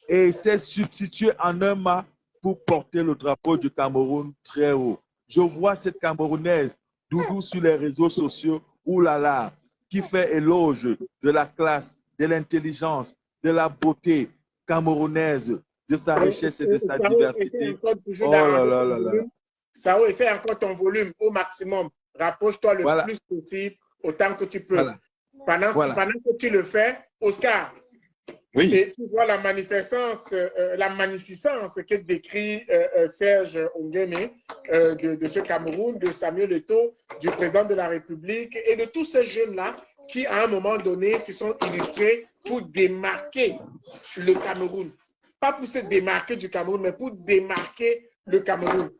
et s'est substitué en un mât pour porter le drapeau du Cameroun très haut. Je vois cette Camerounaise, Doudou, sur les réseaux sociaux, oulala, qui fait éloge de la classe, de l'intelligence, de la beauté camerounaise, de sa richesse et de sa diversité. Oh là là là là. Sao, essaie encore ton volume au maximum. Rapproche-toi le plus possible, autant que tu peux. Pendant que tu le fais, Oscar, oui. Et tu vois la magnificence que décrit Serge Onguémé de ce Cameroun, de Samuel Eto'o, du président de la République et de tous ces jeunes-là qui, à un moment donné, se sont illustrés pour démarquer le Cameroun. Pas pour se démarquer du Cameroun, mais pour démarquer le Cameroun.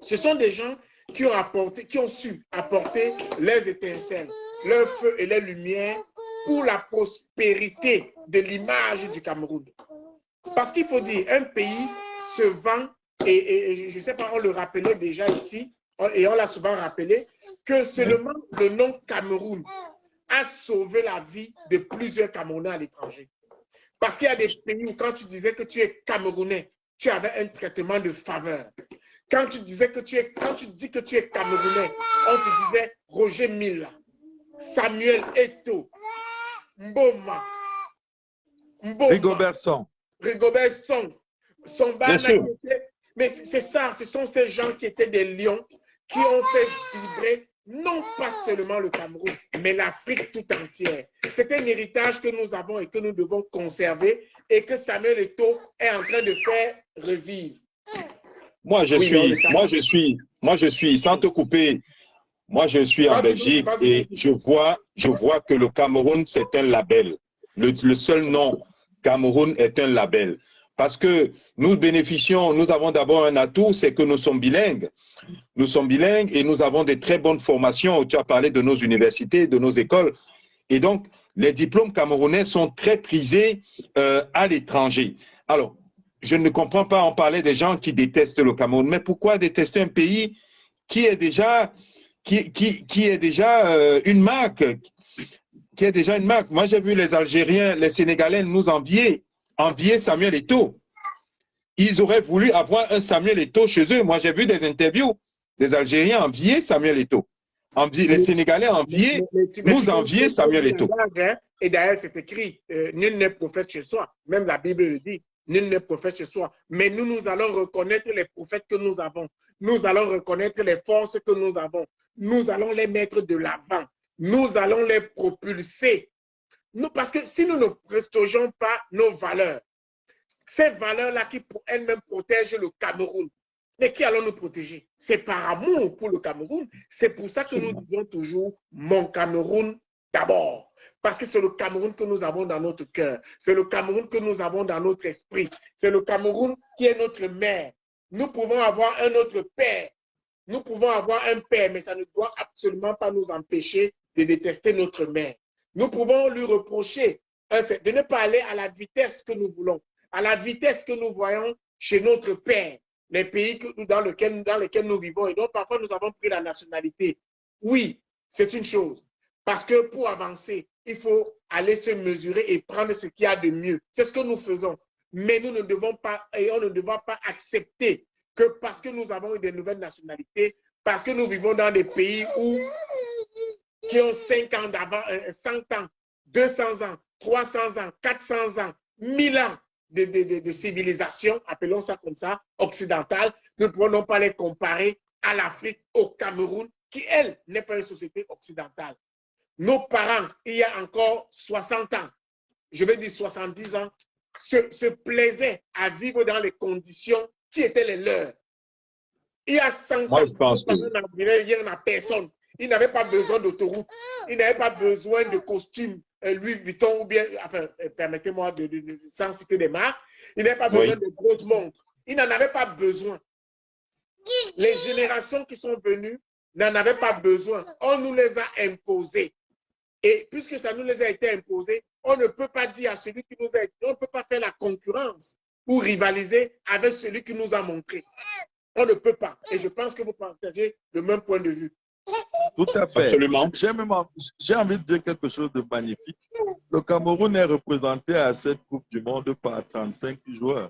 Ce sont des gens qui ont su apporter les étincelles, leur feu et les lumières pour la prospérité de l'image du Cameroun. Parce qu'il faut dire, un pays se vend, et je ne sais pas, on le rappelait déjà ici, et on l'a souvent rappelé, que seulement le nom Cameroun a sauvé la vie de plusieurs Camerounais à l'étranger. Parce qu'il y a des pays où quand tu disais que tu es Camerounais, tu avais un traitement de faveur. Quand tu dis que tu es Camerounais, on te disait Roger Milla, Samuel Eto'o, Mboma, Rigobert Song, mais c'est ça, ce sont ces gens qui étaient des lions qui ont fait vibrer non pas seulement le Cameroun, mais l'Afrique tout entière. C'est un héritage que nous avons et que nous devons conserver et que Samuel Eto'o est en train de faire revivre. Moi, je suis, sans te couper, moi, je suis en Belgique et je vois que le Cameroun, c'est un label. Le seul nom Cameroun est un label. Parce que nous avons d'abord un atout, c'est que nous sommes bilingues. Nous sommes bilingues et nous avons des très bonnes formations. Tu as parlé de nos universités, de nos écoles. Et donc, les diplômes camerounais sont très prisés à l'étranger. Alors, je ne comprends pas, on parlait des gens qui détestent le Cameroun, mais pourquoi détester un pays qui est déjà, une marque, Moi, j'ai vu les Algériens, les Sénégalais nous envier Samuel Eto'o. Ils auraient voulu avoir un Samuel Eto'o chez eux. Moi, j'ai vu des interviews Les Algériens enviaient Samuel Eto'o. Les Sénégalais enviaient, nous enviaient Samuel Eto'o. Et d'ailleurs, c'est écrit, nul n'est prophète chez soi. Même la Bible le dit, nul n'est prophète chez soi. Mais nous allons reconnaître les prophètes que nous avons. Nous allons reconnaître les forces que nous avons. Nous allons les mettre de l'avant. Nous allons les propulser. Parce que si nous ne protégeons pas nos valeurs, ces valeurs-là qui pour elles-mêmes protègent le Cameroun, mais qui allons nous protéger? C'est par amour pour le Cameroun. C'est pour ça que nous disons toujours mon Cameroun d'abord. Parce que c'est le Cameroun que nous avons dans notre cœur. C'est le Cameroun que nous avons dans notre esprit. C'est le Cameroun qui est notre mère. Nous pouvons avoir un autre père. Nous pouvons avoir un père, mais ça ne doit absolument pas nous empêcher de détester notre mère. Nous pouvons lui reprocher de ne pas aller à la vitesse que nous voulons, à la vitesse que nous voyons chez notre père, les pays dans lesquels nous vivons. Et donc, parfois, nous avons pris la nationalité. Oui, c'est une chose. Parce que pour avancer, il faut aller se mesurer et prendre ce qu'il y a de mieux. C'est ce que nous faisons. Mais nous ne devons pas, et on ne doit pas accepter que parce que nous avons eu des nouvelles nationalités, parce que nous vivons dans des pays qui ont 5 ans d'avant, 100 ans, 200 ans, 300 ans, 400 ans, 1000 ans de civilisation, appelons ça comme ça, occidentale, nous ne pouvons pas les comparer à l'Afrique, au Cameroun, qui, elle, n'est pas une société occidentale. Nos parents, il y a encore 60 ans, je vais dire 70 ans, se plaisaient à vivre dans les conditions qui étaient les leurs. Il y a 100 ans, il n'y en a personne. Ils n'avaient pas besoin d'autoroute. Ils n'avaient pas besoin de costumes Louis Vuitton ou bien, enfin, permettez-moi sans citer des marques. Ils n'avaient pas besoin de grosses montres. Ils n'en avaient pas besoin. Les générations qui sont venues n'en avaient pas besoin. On nous les a imposés. Et puisque ça nous les a été imposés, on ne peut pas dire à celui qui nous a... On ne peut pas faire la concurrence ou rivaliser avec celui qui nous a montré. On ne peut pas. Et je pense que vous partagez le même point de vue. Tout à fait. Absolument. J'ai envie de dire quelque chose de magnifique. Le Cameroun est représenté à cette Coupe du Monde par 35 joueurs.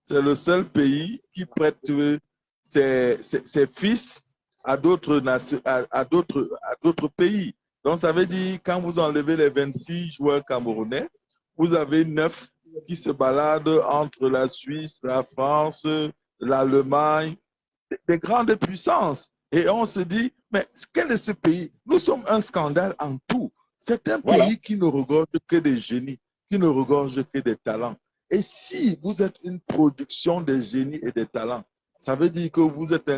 C'est le seul pays qui prête ses fils à d'autres pays. Donc, ça veut dire quand vous enlevez les 26 joueurs camerounais, vous avez 9 qui se baladent entre la Suisse, la France, l'Allemagne, des grandes puissances. Et on se dit, mais quel est ce pays? Nous sommes un scandale en tout. C'est un pays qui ne regorge que des génies, qui ne regorge que des talents. Et si vous êtes une production des génies et des talents, ça veut dire que vous êtes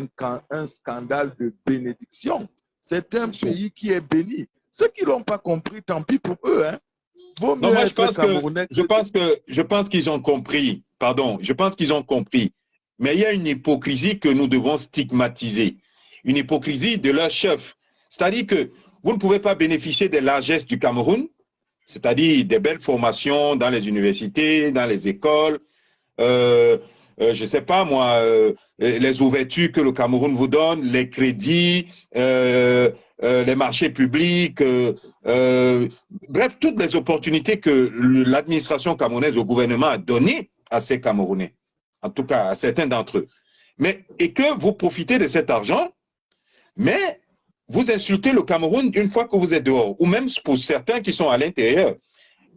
un scandale de bénédiction. C'est un pays qui est béni. Ceux qui ne l'ont pas compris, tant pis pour eux. Hein. Non, moi, je pense qu'ils ont compris. Pardon, je pense qu'ils ont compris. Mais il y a une hypocrisie que nous devons stigmatiser. Une hypocrisie de leur chef. C'est-à-dire que vous ne pouvez pas bénéficier des largesses du Cameroun, c'est-à-dire des belles formations dans les universités, dans les écoles, je ne sais pas moi, les ouvertures que le Cameroun vous donne, les crédits, les marchés publics, bref, toutes les opportunités que l'administration camerounaise, le gouvernement a données à ces Camerounais, en tout cas à certains d'entre eux. Et que vous profitez de cet argent, mais vous insultez le Cameroun une fois que vous êtes dehors, ou même pour certains qui sont à l'intérieur,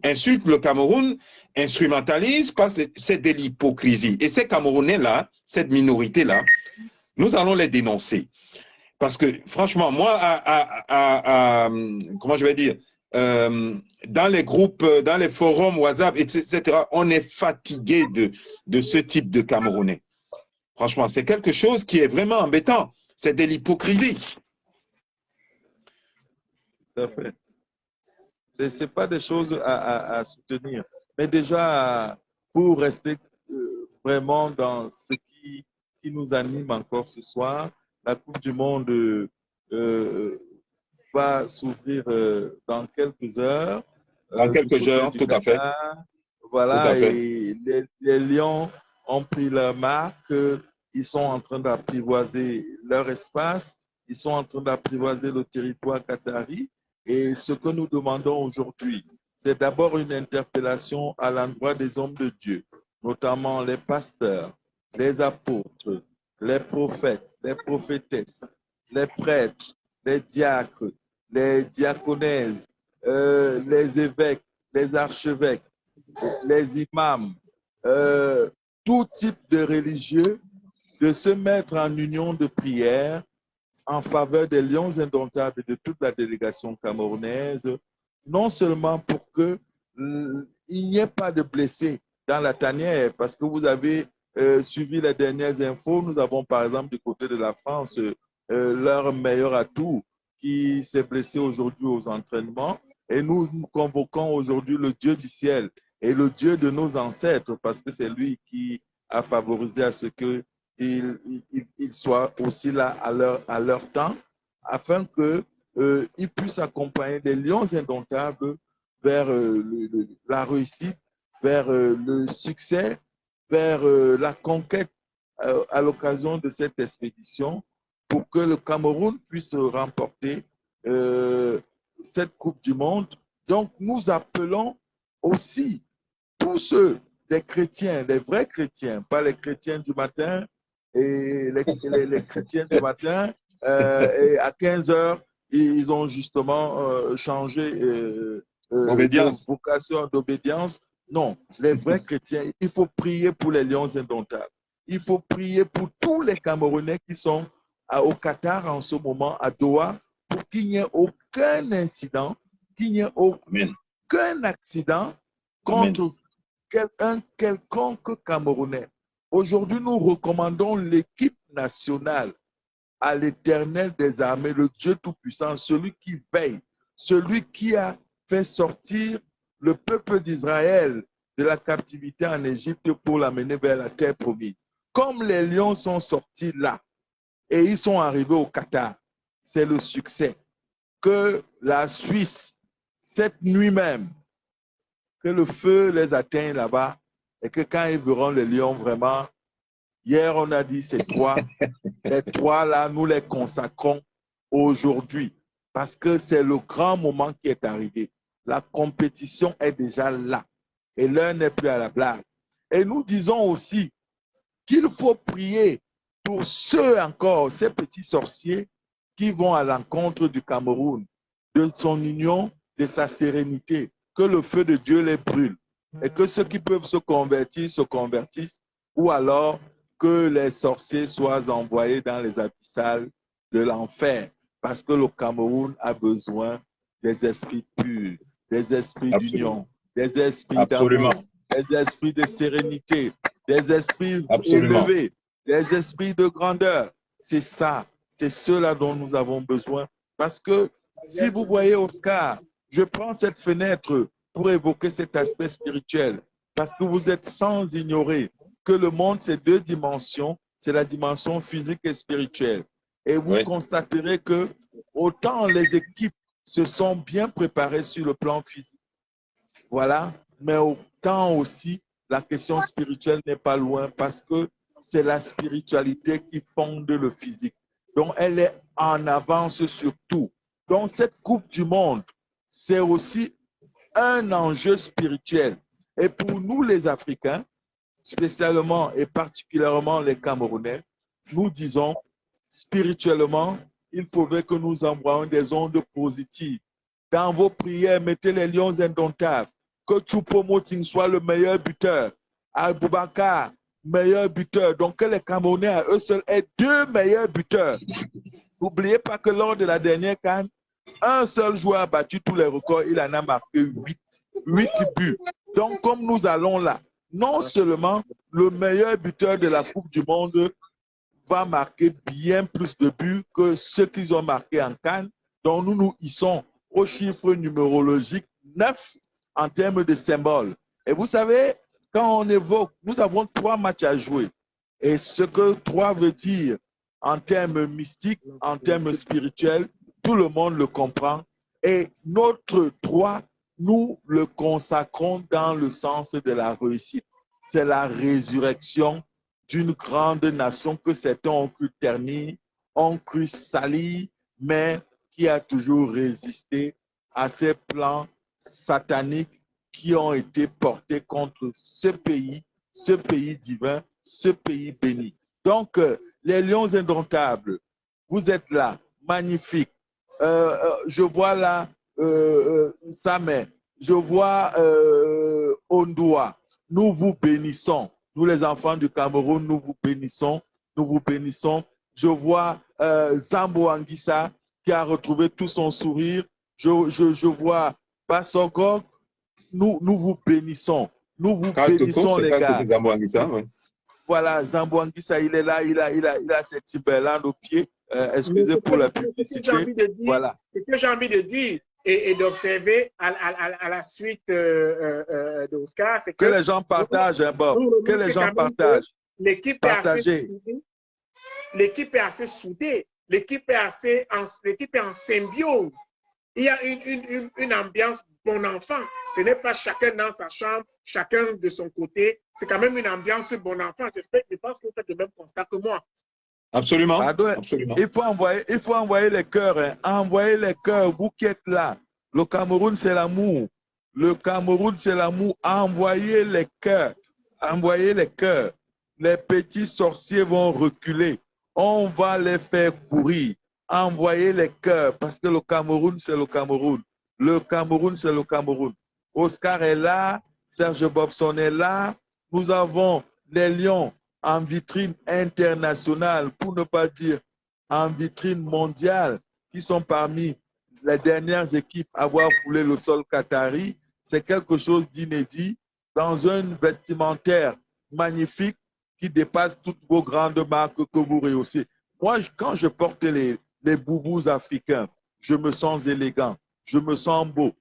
insultent le Cameroun, instrumentalisent, parce que c'est de l'hypocrisie. Et ces Camerounais-là, cette minorité-là, nous allons les dénoncer. Parce que franchement, moi, comment je vais dire, dans les groupes, dans les forums WhatsApp, etc., on est fatigué de ce type de Camerounais. Franchement, c'est quelque chose qui est vraiment embêtant. C'est de l'hypocrisie. Tout à fait. Ce n'est pas des choses à soutenir. Mais déjà, pour rester vraiment dans ce qui nous anime encore ce soir, la Coupe du Monde va s'ouvrir dans quelques heures. Dans quelques heures, tout à fait. Voilà, tout à fait. Et les Lions ont pris leur marque. Ils sont en train d'apprivoiser leur espace. Ils sont en train d'apprivoiser le territoire qatari. Et ce que nous demandons aujourd'hui, c'est d'abord une interpellation à l'endroit des hommes de Dieu, notamment les pasteurs, les apôtres, les prophètes, les prophétesses, les prêtres, les diacres, les diaconesses, les évêques, les archevêques, les imams, tout type de religieux, de se mettre en union de prière en faveur des Lions indomptables et de toute la délégation camerounaise, non seulement pour que il n'y ait pas de blessés dans la tanière, parce que vous avez suivi les dernières infos, nous avons par exemple du côté de la France leur meilleur atout qui s'est blessé aujourd'hui aux entraînements, et nous convoquons aujourd'hui le Dieu du ciel et le Dieu de nos ancêtres, parce que c'est lui qui a favorisé à ce que ils soient aussi là à leur temps, afin qu'ils puissent accompagner les Lions indomptables vers la réussite, vers le succès, vers la conquête à l'occasion de cette expédition, pour que le Cameroun puisse remporter cette Coupe du Monde. Donc, nous appelons aussi tous ceux, les chrétiens, les vrais chrétiens, pas les chrétiens du matin, et les chrétiens du matin, et à 15 heures, ils ont justement changé de vocation d'obédience. Non, les vrais chrétiens, il faut prier pour les Lions indomptables. Il faut prier pour tous les Camerounais qui sont au Qatar en ce moment, à Doha, pour qu'il n'y ait aucun incident, qu'il n'y ait aucun accident contre un quelconque Camerounais. Aujourd'hui, nous recommandons l'équipe nationale à l'Éternel des armées, le Dieu Tout-Puissant, celui qui veille, celui qui a fait sortir le peuple d'Israël de la captivité en Égypte pour l'amener vers la terre promise. Comme les lions sont sortis là et ils sont arrivés au Qatar, c'est le succès. Que la Suisse, cette nuit même, que le feu les atteigne là-bas et que quand ils verront les lions vraiment, hier on a dit c'est trois, les trois là, nous les consacrons aujourd'hui parce que c'est le grand moment qui est arrivé. La compétition est déjà là et l'heure n'est plus à la blague. Et nous disons aussi qu'il faut prier pour ceux encore, ces petits sorciers qui vont à l'encontre du Cameroun, de son union, de sa sérénité, que le feu de Dieu les brûle et que ceux qui peuvent se convertissent, ou alors que les sorciers soient envoyés dans les abyssales de l'enfer, parce que le Cameroun a besoin des esprits purs, des esprits d'union, des esprits d'amour, des esprits de sérénité, des esprits élevés, des esprits de grandeur. C'est ça, c'est cela dont nous avons besoin. Parce que si vous voyez, Oscar, je prends cette fenêtre pour évoquer cet aspect spirituel, parce que vous êtes sans ignorer que le monde, c'est deux dimensions, c'est la dimension physique et spirituelle. Et vous constaterez que autant les équipes se sont bien préparées sur le plan physique, voilà, mais autant aussi la question spirituelle n'est pas loin parce que c'est la spiritualité qui fonde le physique. Donc, elle est en avance sur tout. Donc, cette Coupe du Monde, c'est aussi un enjeu spirituel. Et pour nous, les Africains, spécialement et particulièrement les Camerounais, nous disons spirituellement, il faudrait que nous envoyions des ondes positives. Dans vos prières, mettez les lions indomptables. Que Choupo-Moting soit le meilleur buteur. Aboubakar, meilleur buteur. Donc que les Camerounais à eux seuls aient deux meilleurs buteurs. N'oubliez pas que lors de la dernière CAN, un seul joueur a battu tous les records. Il en a marqué 8 buts. Donc comme nous allons là, non seulement le meilleur buteur de la Coupe du Monde va marquer bien plus de buts que ceux qu'ils ont marqués en CAN. Donc nous nous hissons au chiffre numérologique 9 en termes de symboles. Et vous savez, quand on évoque, nous avons 3 matchs à jouer. Et ce que 3 veut dire en termes mystiques, en termes spirituels, tout le monde le comprend. Et notre 3, nous le consacrons dans le sens de la réussite. C'est la résurrection d'une grande nation que certains ont cru ternie, ont cru salie, mais qui a toujours résisté à ces plans sataniques qui ont été portés contre ce pays divin, ce pays béni. Donc, Les Lions indomptables, vous êtes là, magnifique. Je vois là Samé, je vois Ondua. Nous vous bénissons. Nous, les enfants du Cameroun, nous vous bénissons. Nous vous bénissons. Je vois Zambo Anguissa qui a retrouvé tout son sourire. Je vois Bassogog. Nous vous bénissons. Nous vous bénissons, les gars. Zambo Anguissa, ouais. Voilà, Zambo Anguissa, il est là, il a cette cyberland au pied. Excusez pour la publicité. Voilà. Ce que j'ai envie de dire et d'observer à la suite d'Oscar, c'est que les gens partagent, hein, Bob. Que les gens partagent. L'équipe est assez soudée. L'équipe est assez soudée. L'équipe est en symbiose. Il y a une ambiance bon enfant. Ce n'est pas chacun dans sa chambre, chacun de son côté. C'est quand même une ambiance bon enfant. Je pense que vous faites le même constat que moi. Absolument. Absolument. Il faut envoyer les cœurs. Hein. Envoyer les cœurs, vous qui êtes là. Le Cameroun, c'est l'amour. Le Cameroun, c'est l'amour. Envoyez les cœurs. Envoyez les cœurs. Les petits sorciers vont reculer. On va les faire courir. Envoyez les cœurs parce que le Cameroun, c'est le Cameroun. Le Cameroun, c'est le Cameroun. Oscar est là. Serge Bobson est là. Nous avons les Lions en vitrine internationale, pour ne pas dire en vitrine mondiale, qui sont parmi les dernières équipes à avoir foulé le sol qatari. C'est quelque chose d'inédit dans un vestimentaire magnifique qui dépasse toutes vos grandes marques que vous rehaussez. Moi, quand je porte les boubous africains, je me sens élégant, je me sens beau.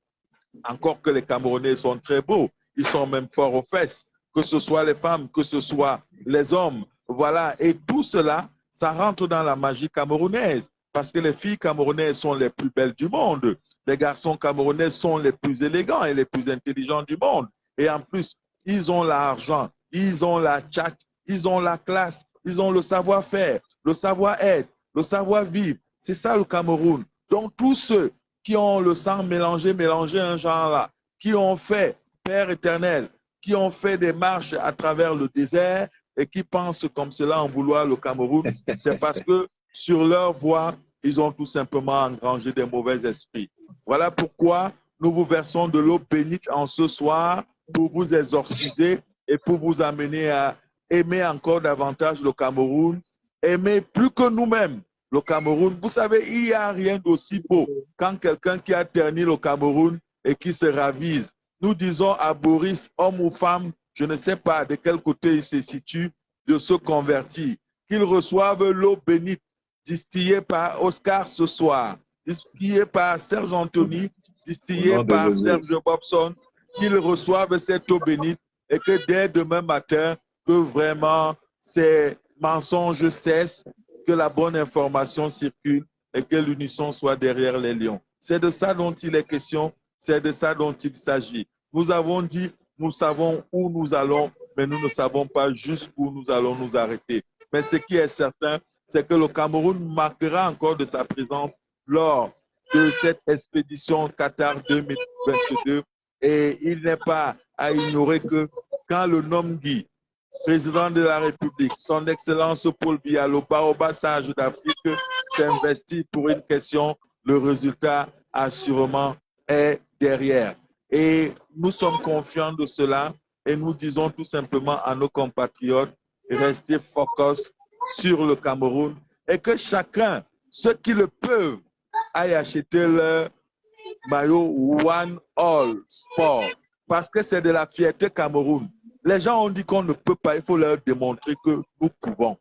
Encore que les Camerounais sont très beaux, ils sont même forts aux fesses, que ce soit les femmes, que ce soit les hommes. Voilà, et tout cela, ça rentre dans la magie camerounaise, parce que les filles camerounaises sont les plus belles du monde. Les garçons camerounais sont les plus élégants et les plus intelligents du monde. Et en plus, ils ont l'argent, ils ont la tchat, ils ont la classe, ils ont le savoir-faire, le savoir-être, le savoir-vivre. C'est ça le Cameroun. Donc tous ceux qui ont le sang mélangé un genre là, qui ont fait Père éternel, qui ont fait des marches à travers le désert et qui pensent comme cela en vouloir le Cameroun, c'est parce que sur leur voie, ils ont tout simplement engrangé des mauvais esprits. Voilà pourquoi nous vous versons de l'eau bénite en ce soir pour vous exorciser et pour vous amener à aimer encore davantage le Cameroun, aimer plus que nous-mêmes le Cameroun. Vous savez, il n'y a rien d'aussi beau quand quelqu'un qui a terni le Cameroun et qui se ravise. Nous disons à Boris, homme ou femme, je ne sais pas de quel côté il se situe, de se convertir, qu'il reçoive l'eau bénite distillée par Oscar ce soir, distillée par Serge Anthony, distillée par Serge Bobson, qu'il reçoive cette eau bénite et que dès demain matin, que vraiment ces mensonges cessent, que la bonne information circule et que l'unisson soit derrière les lions. C'est de ça dont il est question, c'est de ça dont il s'agit. Nous avons dit, nous savons où nous allons, mais nous ne savons pas jusqu'où nous allons nous arrêter. Mais ce qui est certain, c'est que le Cameroun marquera encore de sa présence lors de cette expédition Qatar 2022. Et il n'est pas à ignorer que quand le Nomgui, président de la République, son Excellence Paul Biya, le baobab sage d'Afrique, s'investit pour une question, le résultat assurément est derrière. Et nous sommes confiants de cela et nous disons tout simplement à nos compatriotes, restez focus sur le Cameroun et que chacun, ceux qui le peuvent, aille acheter leur maillot One All Sport parce que c'est de la fierté Cameroun. Les gens ont dit qu'on ne peut pas, il faut leur démontrer que nous pouvons.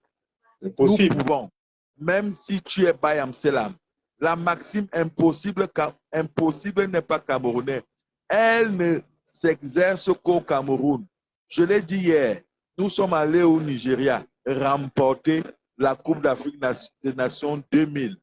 Nous pouvons. Même si tu es Bayam Selam, la maxime impossible n'est pas camerounais. Elle ne s'exerce qu'au Cameroun. Je l'ai dit hier, nous sommes allés au Nigeria remporter la Coupe d'Afrique des Nations 2000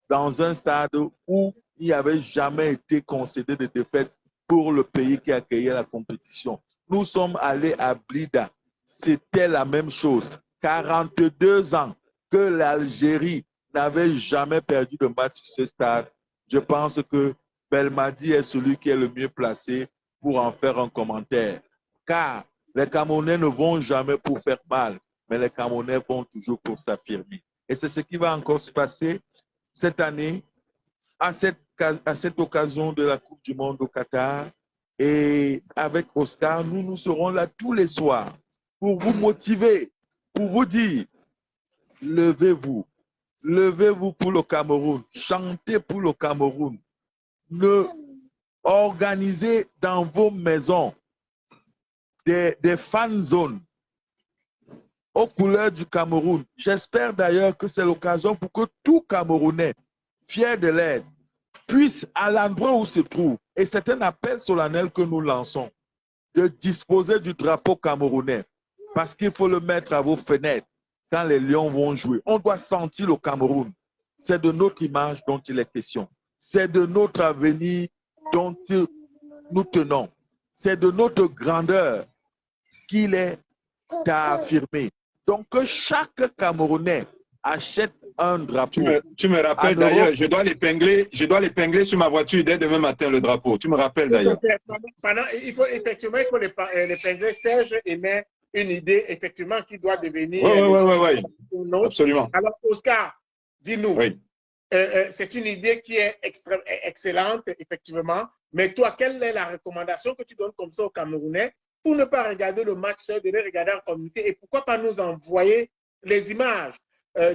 dans un stade où il n'y avait jamais été concédé de défaite pour le pays qui accueillait la compétition. Nous sommes allés à Blida. C'était la même chose. 42 ans que l'Algérie n'avait jamais perdu de match sur ce stade. Je pense que Belmadi est celui qui est le mieux placé pour en faire un commentaire. Car les Camerounais ne vont jamais pour faire mal, mais les Camerounais vont toujours pour s'affirmer. Et c'est ce qui va encore se passer cette année, à cette occasion de la Coupe du Monde au Qatar. Et avec Oscar, nous serons là tous les soirs pour vous motiver, pour vous dire, levez-vous. Levez-vous pour le Cameroun. Chantez pour le Cameroun. Organisez dans vos maisons des fan zones aux couleurs du Cameroun. J'espère d'ailleurs que c'est l'occasion pour que tout Camerounais, fier de l'aide, puisse, à l'endroit où se trouve, et c'est un appel solennel que nous lançons, de disposer du drapeau camerounais, parce qu'il faut le mettre à vos fenêtres quand les Lions vont jouer. On doit sentir le Cameroun. C'est de notre image dont il est question. C'est de notre avenir dont nous tenons. C'est de notre grandeur qu'il est à affirmer. Donc, que chaque Camerounais achète un drapeau. Tu me rappelles d'ailleurs, je dois l'épingler sur ma voiture dès demain matin, le drapeau. Tu me rappelles d'ailleurs. Il faut l'épingler. Serge émet une idée, effectivement, qui doit devenir... Oui. Absolument. Alors, Oscar, dis-nous, oui. C'est une idée qui est excellente, effectivement, mais toi, quelle est la recommandation que tu donnes comme ça aux Camerounais pour ne pas regarder le match seul, de les regarder en communauté, et pourquoi pas nous envoyer les images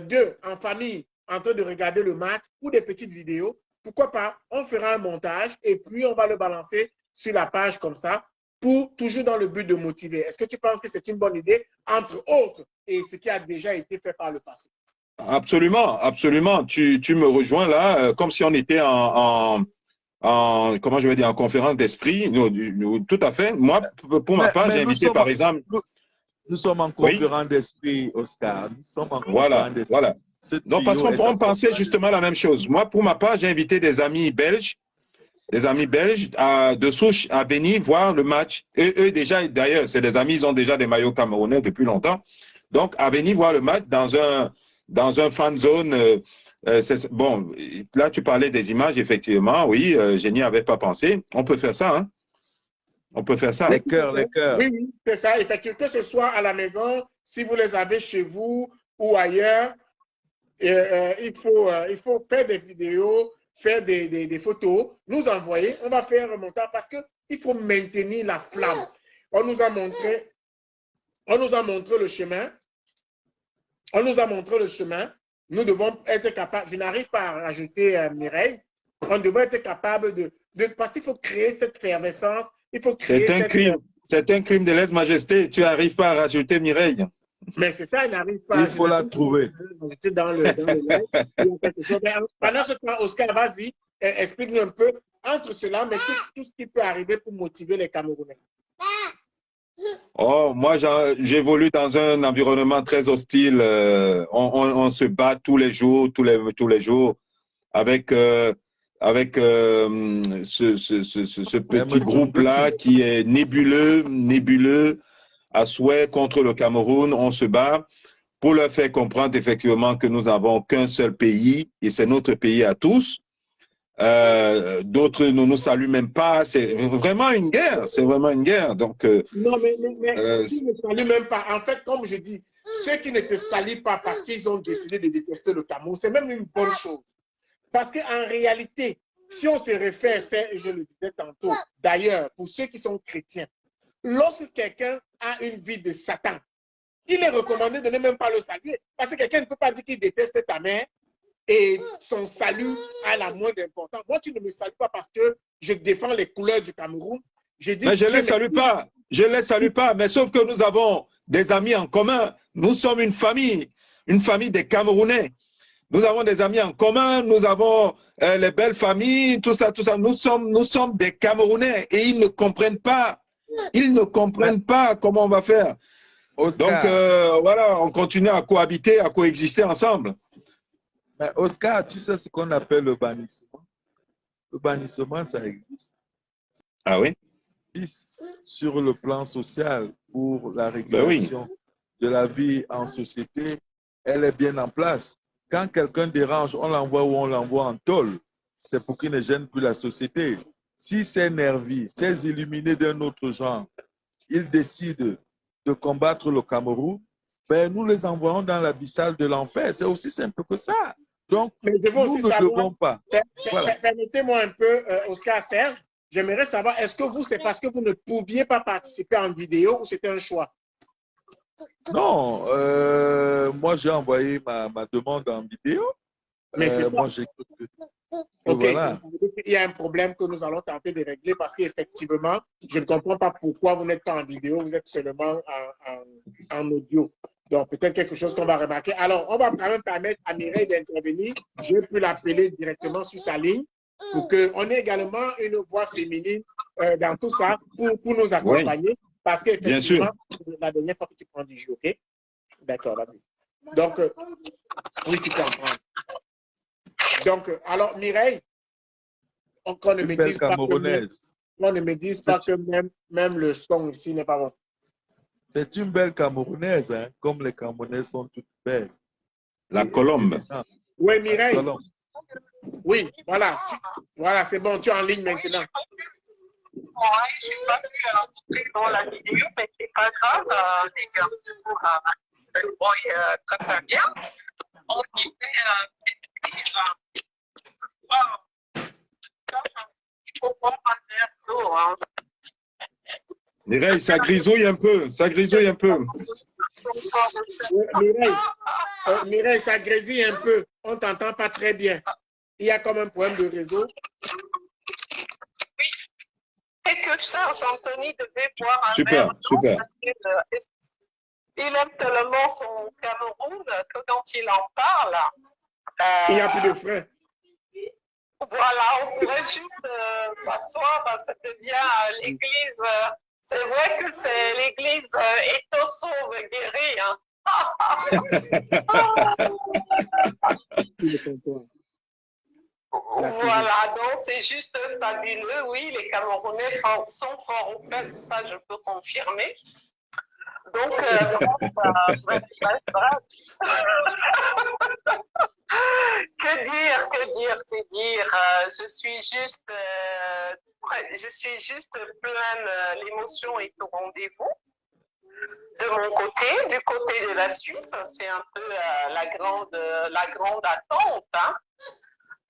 d'eux en famille en train de regarder le match ou des petites vidéos? Pourquoi pas, on fera un montage et puis on va le balancer sur la page comme ça, pour toujours dans le but de motiver. Est-ce que tu penses que c'est une bonne idée, entre autres, et ce qui a déjà été fait par le passé? Absolument, absolument. Tu me rejoins là, comme si on était comment je vais dire, en conférence d'esprit. Tout à fait. Moi, pour ma part, j'ai invité par exemple... Nous sommes en conférence d'esprit, Oscar. Nous sommes en conférence d'esprit. Voilà. Donc, parce qu'on pensait justement la même chose. Moi, pour ma part, j'ai invité des amis belges de souche à venir voir le match. Et eux, déjà, d'ailleurs, c'est des amis, ils ont déjà des maillots camerounais depuis longtemps. Donc, à venir voir le match dans un fan zone. Bon, là, tu parlais des images, effectivement. Oui, je n'y avais pas pensé. On peut faire ça, hein? On peut faire ça. Les cœurs. Oui, c'est ça. Effectivement, que ce soit à la maison, si vous les avez chez vous ou ailleurs, il faut faire des vidéos, faire des photos, nous envoyer. On va faire un montage parce qu'il faut maintenir la flamme. On nous a montré le chemin. Nous devons être capables, je n'arrive pas à rajouter Mireille, on devrait être capable parce qu'il faut créer cette effervescence. C'est un crime de lèse-majesté. Tu n'arrives pas à rajouter Mireille. Mais c'est ça, il n'arrive pas. Il faut la trouver. Pendant ce temps, Oscar, vas-y, explique-nous un peu entre cela, mais tout ce qui peut arriver pour motiver les Camerounais. Oh, moi, j'évolue dans un environnement très hostile. On se bat tous les jours, avec ce petit groupe-là qui est nébuleux à souhait contre le Cameroun. On se bat pour leur faire comprendre effectivement que nous n'avons qu'un seul pays et c'est notre pays à tous. D'autres ne nous saluent même pas. C'est vraiment une guerre. Donc, non, mais ils ne saluent même pas. En fait, comme je dis, ceux qui ne te saluent pas parce qu'ils ont décidé de détester le Cameroun, c'est même une bonne chose. Parce qu'en réalité, si on se réfère, je le disais tantôt, d'ailleurs, pour ceux qui sont chrétiens, lorsque quelqu'un a une vie de Satan, il est recommandé de ne même pas le saluer. Parce que quelqu'un ne peut pas dire qu'il déteste ta mère et son salut a la moindre importance. Moi, tu ne me salues pas parce que je défends les couleurs du Cameroun. Mais je ne les salue pas. Je ne les salue pas. Mais sauf que nous avons des amis en commun. Nous sommes une famille des Camerounais. Nous avons des amis en commun. Nous avons les belles familles, tout ça. Nous sommes des Camerounais et ils ne comprennent pas. Ils ne comprennent pas comment on va faire. Oscar. Donc, voilà, on continue à cohabiter, à coexister ensemble. Mais Oscar, tu sais ce qu'on appelle le bannissement? Le bannissement, ça existe. Ah oui? Sur le plan social, pour la régulation de la vie en société, elle est bien en place. Quand quelqu'un dérange, on l'envoie ou on l'envoie en tôle. C'est pour qu'il ne gêne plus la société. Si ces nervis, ces illuminés d'un autre genre, ils décident de combattre le Cameroun, ben, nous les envoyons dans l'abyssal de l'enfer. C'est aussi simple que ça. Donc, Mais je veux nous aussi ne savoir, devons pas. Voilà. permettez-moi un peu, Oscar Serge, j'aimerais savoir, est-ce que vous, c'est parce que vous ne pouviez pas participer en vidéo ou c'était un choix? Non, moi j'ai envoyé ma demande en vidéo. Mais c'est ça. Moi j'ai OK. voilà. Il y a un problème que nous allons tenter de régler parce qu'effectivement, je ne comprends pas pourquoi vous n'êtes pas en vidéo, vous êtes seulement en audio. Donc, peut-être quelque chose qu'on va remarquer. Alors, on va quand même permettre à Mireille d'intervenir. Je peux l'appeler directement sur sa ligne pour qu'on ait également une voix féminine dans tout ça pour nous accompagner. Parce qu'effectivement, c'est la dernière fois que tu prends du jus, OK? D'accord, vas-y. Donc, oui, tu peux en prendre. Donc, alors, Mireille, qu'on ne me dise pas que même le son ici n'est pas bon. C'est une belle Camerounaise, hein, comme les Camerounaises sont toutes belles. La Colombe. Oui, Mireille. Oui, voilà. Voilà, c'est bon, tu es en ligne maintenant. Ouais, je n'ai pas pu entrer dans la vidéo, mais c'est pas grave. Les gars, très très bien. On disait, il faut pas passer un tour. Hein. Mireille, ça grisouille un peu. Ça grisouille un peu. Mireille, ça grésille un peu. On ne t'entend pas très bien. Il y a comme un problème de réseau. Oui. Et que Charles Anthony devait boire un super, verre super. Il aime tellement son Cameroun que quand il en parle, il n'y a plus de frein. Voilà, on pourrait juste s'asseoir, ça devient l'église. C'est vrai que c'est l'église Étosauve guérie. Hein. Voilà, donc c'est juste fabuleux. Oui, les Camerounais sont forts aux fesses, ça je peux confirmer. Donc, que dire. Je suis juste pleine, l'émotion est au rendez-vous. De mon côté, du côté de la Suisse, c'est un peu la grande attente. Hein.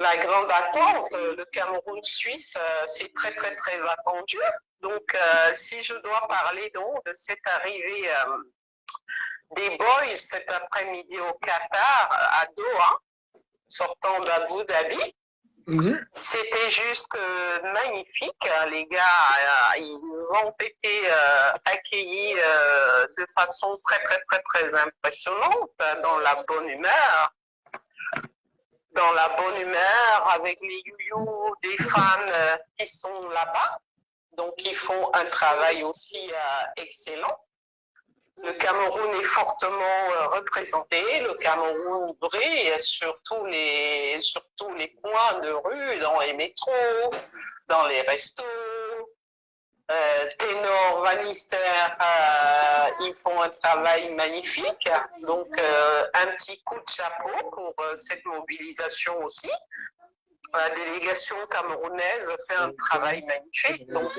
La grande attente, le Cameroun suisse, c'est très très très attendu. Donc, si je dois parler donc de cette arrivée des Boys cet après-midi au Qatar, à Doha, sortant d'Abu Dhabi, c'était juste magnifique. Les gars, ils ont été accueillis de façon très très très très impressionnante, dans la bonne humeur. Dans la bonne humeur, avec les youyous des fans qui sont là-bas. Donc, ils font un travail aussi excellent. Le Cameroun est fortement représenté. Le Cameroun brille sur tous les coins de rue, dans les métros, dans les restos. Ténor, Vanister, ils font un travail magnifique. Donc, un petit coup de chapeau pour cette mobilisation aussi. La délégation camerounaise fait un travail magnifique. Donc,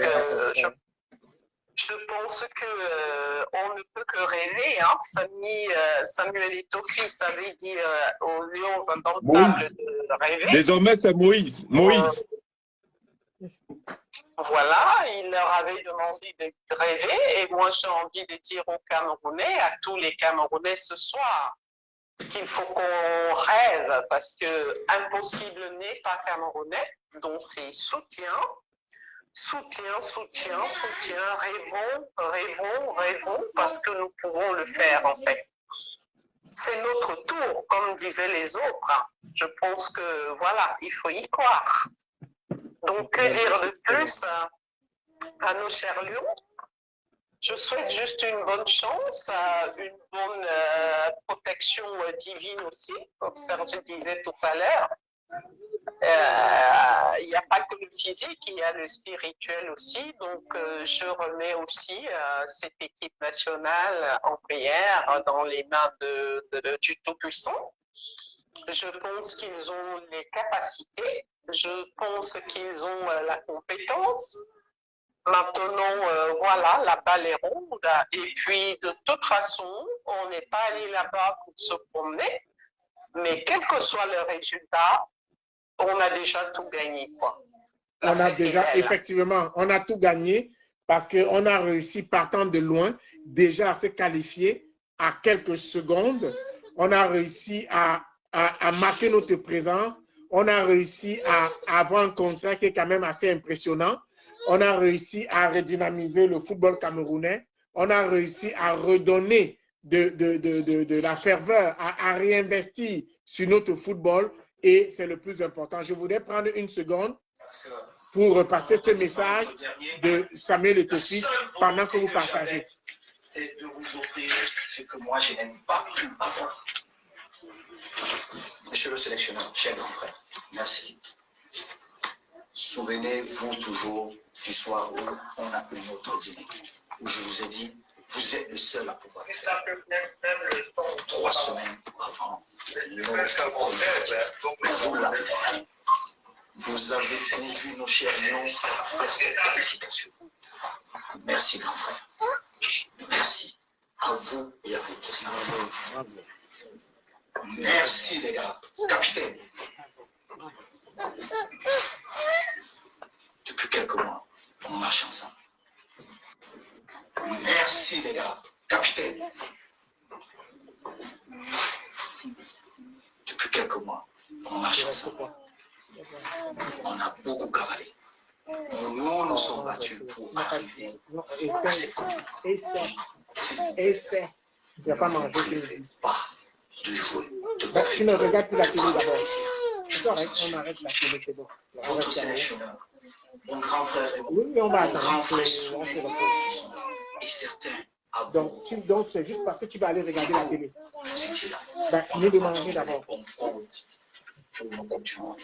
je pense qu'on ne peut que rêver. Hein. Samuel Etofi avait dit aux Lions indomptables de rêver. Désormais, c'est Moïse. Moïse. Voilà, il leur avait demandé de rêver. Et moi, j'ai envie de dire aux Camerounais, à tous les Camerounais ce soir, qu'il faut qu'on rêve parce que impossible n'est pas camerounais. Donc, c'est soutien. Soutien, rêvons, parce que nous pouvons le faire en fait. C'est notre tour, comme disaient les autres. Je pense que voilà, il faut y croire. Donc, que dire de plus à nos chers lions? Je souhaite juste une bonne chance, une bonne protection divine aussi, comme Serge disait tout à l'heure. Il n'y a pas que le physique, il y a le spirituel aussi. Donc, je remets aussi cette équipe nationale en prière dans les mains du Tout-Puissant. Je pense qu'ils ont les capacités, je pense qu'ils ont la compétence, Maintenant, voilà, la balle est ronde. Et puis, de toute façon, on n'est pas allé là-bas pour se promener. Mais quel que soit le résultat, on a déjà tout gagné, quoi. La On a fête est déjà, belle. effectivement, on a tout gagné parce qu'on a réussi, partant de loin, déjà à se qualifier à quelques secondes. On a réussi à marquer notre présence. On a réussi à avoir un contrat qui est quand même assez impressionnant. On a réussi à redynamiser le football camerounais. On a réussi à redonner de la ferveur, à réinvestir sur notre football. Et c'est le plus important. Je voudrais prendre une seconde pour passer ce message de Samuel Eto'o pendant que vous partagez. C'est de vous offrir ce que moi je n'aime pas pu avoir. Monsieur le sélectionneur, cher grand frère, merci. Souvenez-vous toujours du soir où on a eu notre dîner, où je vous ai dit, vous êtes le seul à pouvoir le faire. 3 semaines avant notre premier, vous l'avez fait. Vous avez conduit nos chers lions vers cette qualification. Merci, grand frère. Merci à vous et à votre staff. Merci, les gars. Capitaine. Depuis quelques mois, on marche ensemble. Merci, les gars. Capitaine. Depuis quelques mois, on marche ensemble. On a beaucoup cavalé. Nous nous sommes battus pour arriver à cette coupe. Essaie. Tu ne vas pas manger. Pas de jouer de Tu ne regardes plus la télé d'abord. Je C'est vous correct, en on arrête la télé, c'est bon. On Votre reste derrière. sélectionneur, mon grand frère et Oui, mais on va mon grand attendre. frère On se soumis repose. et certains à Donc, c'est juste parce que tu vas aller regarder la télé. vous étiez là. Ben, finis de manger d'abord. On compte pour nos coupes du monde.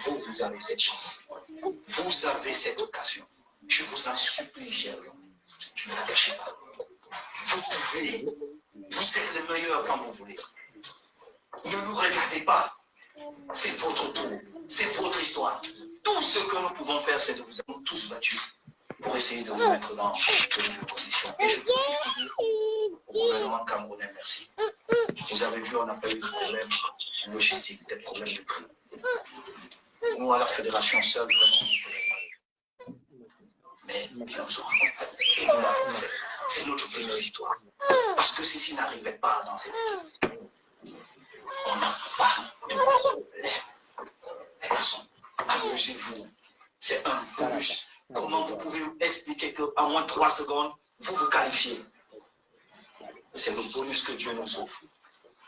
Vous avez cette chance. Vous avez cette occasion. Je vous en supplie, cher Léon. Ne la gâchez pas. Vous pouvez. Vous êtes les meilleurs quand vous voulez. Ne nous regardez pas. C'est votre tour. C'est votre histoire. Tout ce que nous pouvons faire, c'est de vous avoir tous battus pour essayer de vous mettre dans de meilleures conditions. Et je profite au gouvernement camerounais, merci. Vous avez vu, on n'a pas eu de problème logistique, des problèmes de prix. Nous, à la fédération seule, vraiment, mais ils nous ont accompagnés. Et nous l'avons fait. C'est notre première victoire. Parce que si s'ils n'arrivaient pas dans cette équipe, on n'a pas de problème. Les garçons, amusez-vous. C'est un bonus. Comment vous pouvez expliquer qu'en moins de 3 secondes, vous vous qualifiez? C'est le bonus que Dieu nous offre.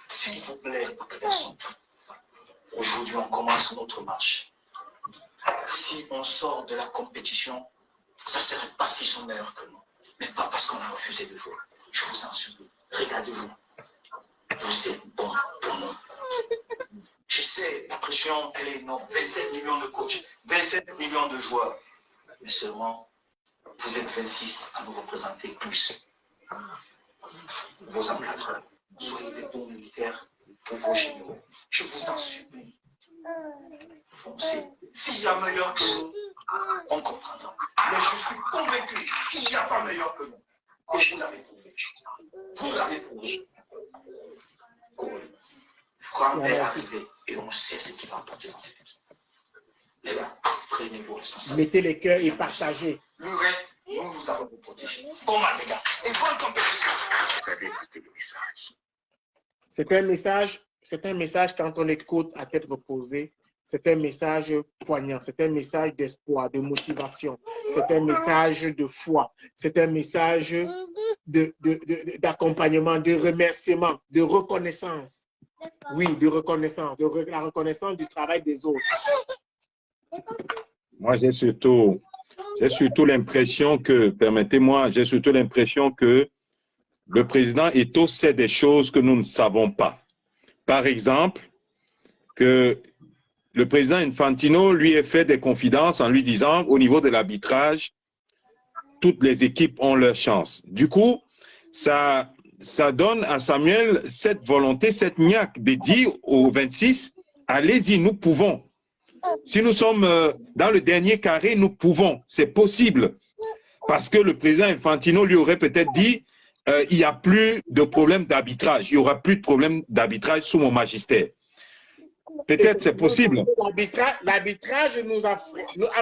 S'il vous plaît, garçons, aujourd'hui, on commence notre marche. Si on sort de la compétition, ça serait parce qu'ils sont meilleurs que nous, mais pas parce qu'on a refusé de jouer. Je vous en supplie, regardez-vous. Vous êtes bons pour nous. Je sais, la pression, elle est énorme. 27 millions de coachs, 27 millions de joueurs. Mais seulement, vous êtes 26 à nous représenter plus. Vos encadreurs, soyez des bons militaires pour vos généraux. Je vous en supplie. Foncez. S'il y a meilleur que nous, on comprendra. Mais je suis convaincu qu'il n'y a pas meilleur que nous. Et vous l'avez prouvé. Vous l'avez prouvé. Franck est arrivé et on sait ce qu'il va apporter dans cette équipe. Les gars, prenez vos responsabilités. Mettez les cœurs et partagez. Le reste, nous allons vous protéger. Bon match, les gars. Et bonne compétition. Vous avez écouté le message. C'est un message quand on écoute à tête reposée. C'est un message poignant, c'est un message d'espoir, de motivation, c'est un message de foi, c'est un message d'accompagnement, de remerciement, de reconnaissance. Oui, de reconnaissance, la reconnaissance du travail des autres. Moi, j'ai surtout l'impression que, permettez-moi, j'ai surtout l'impression que le président Eto'o sait des choses que nous ne savons pas. Par exemple, que le président Infantino lui a fait des confidences en lui disant, au niveau de l'arbitrage, toutes les équipes ont leur chance. Du coup, ça donne à Samuel cette volonté, cette niaque de dire aux 26, allez-y, nous pouvons. Si nous sommes dans le dernier carré, nous pouvons. C'est possible. parce que le président Infantino lui aurait peut-être dit il n'y a plus de problème d'arbitrage, il n'y aura plus de problème d'arbitrage sous mon magistère. Peut-être c'est possible. L'arbitrage nous a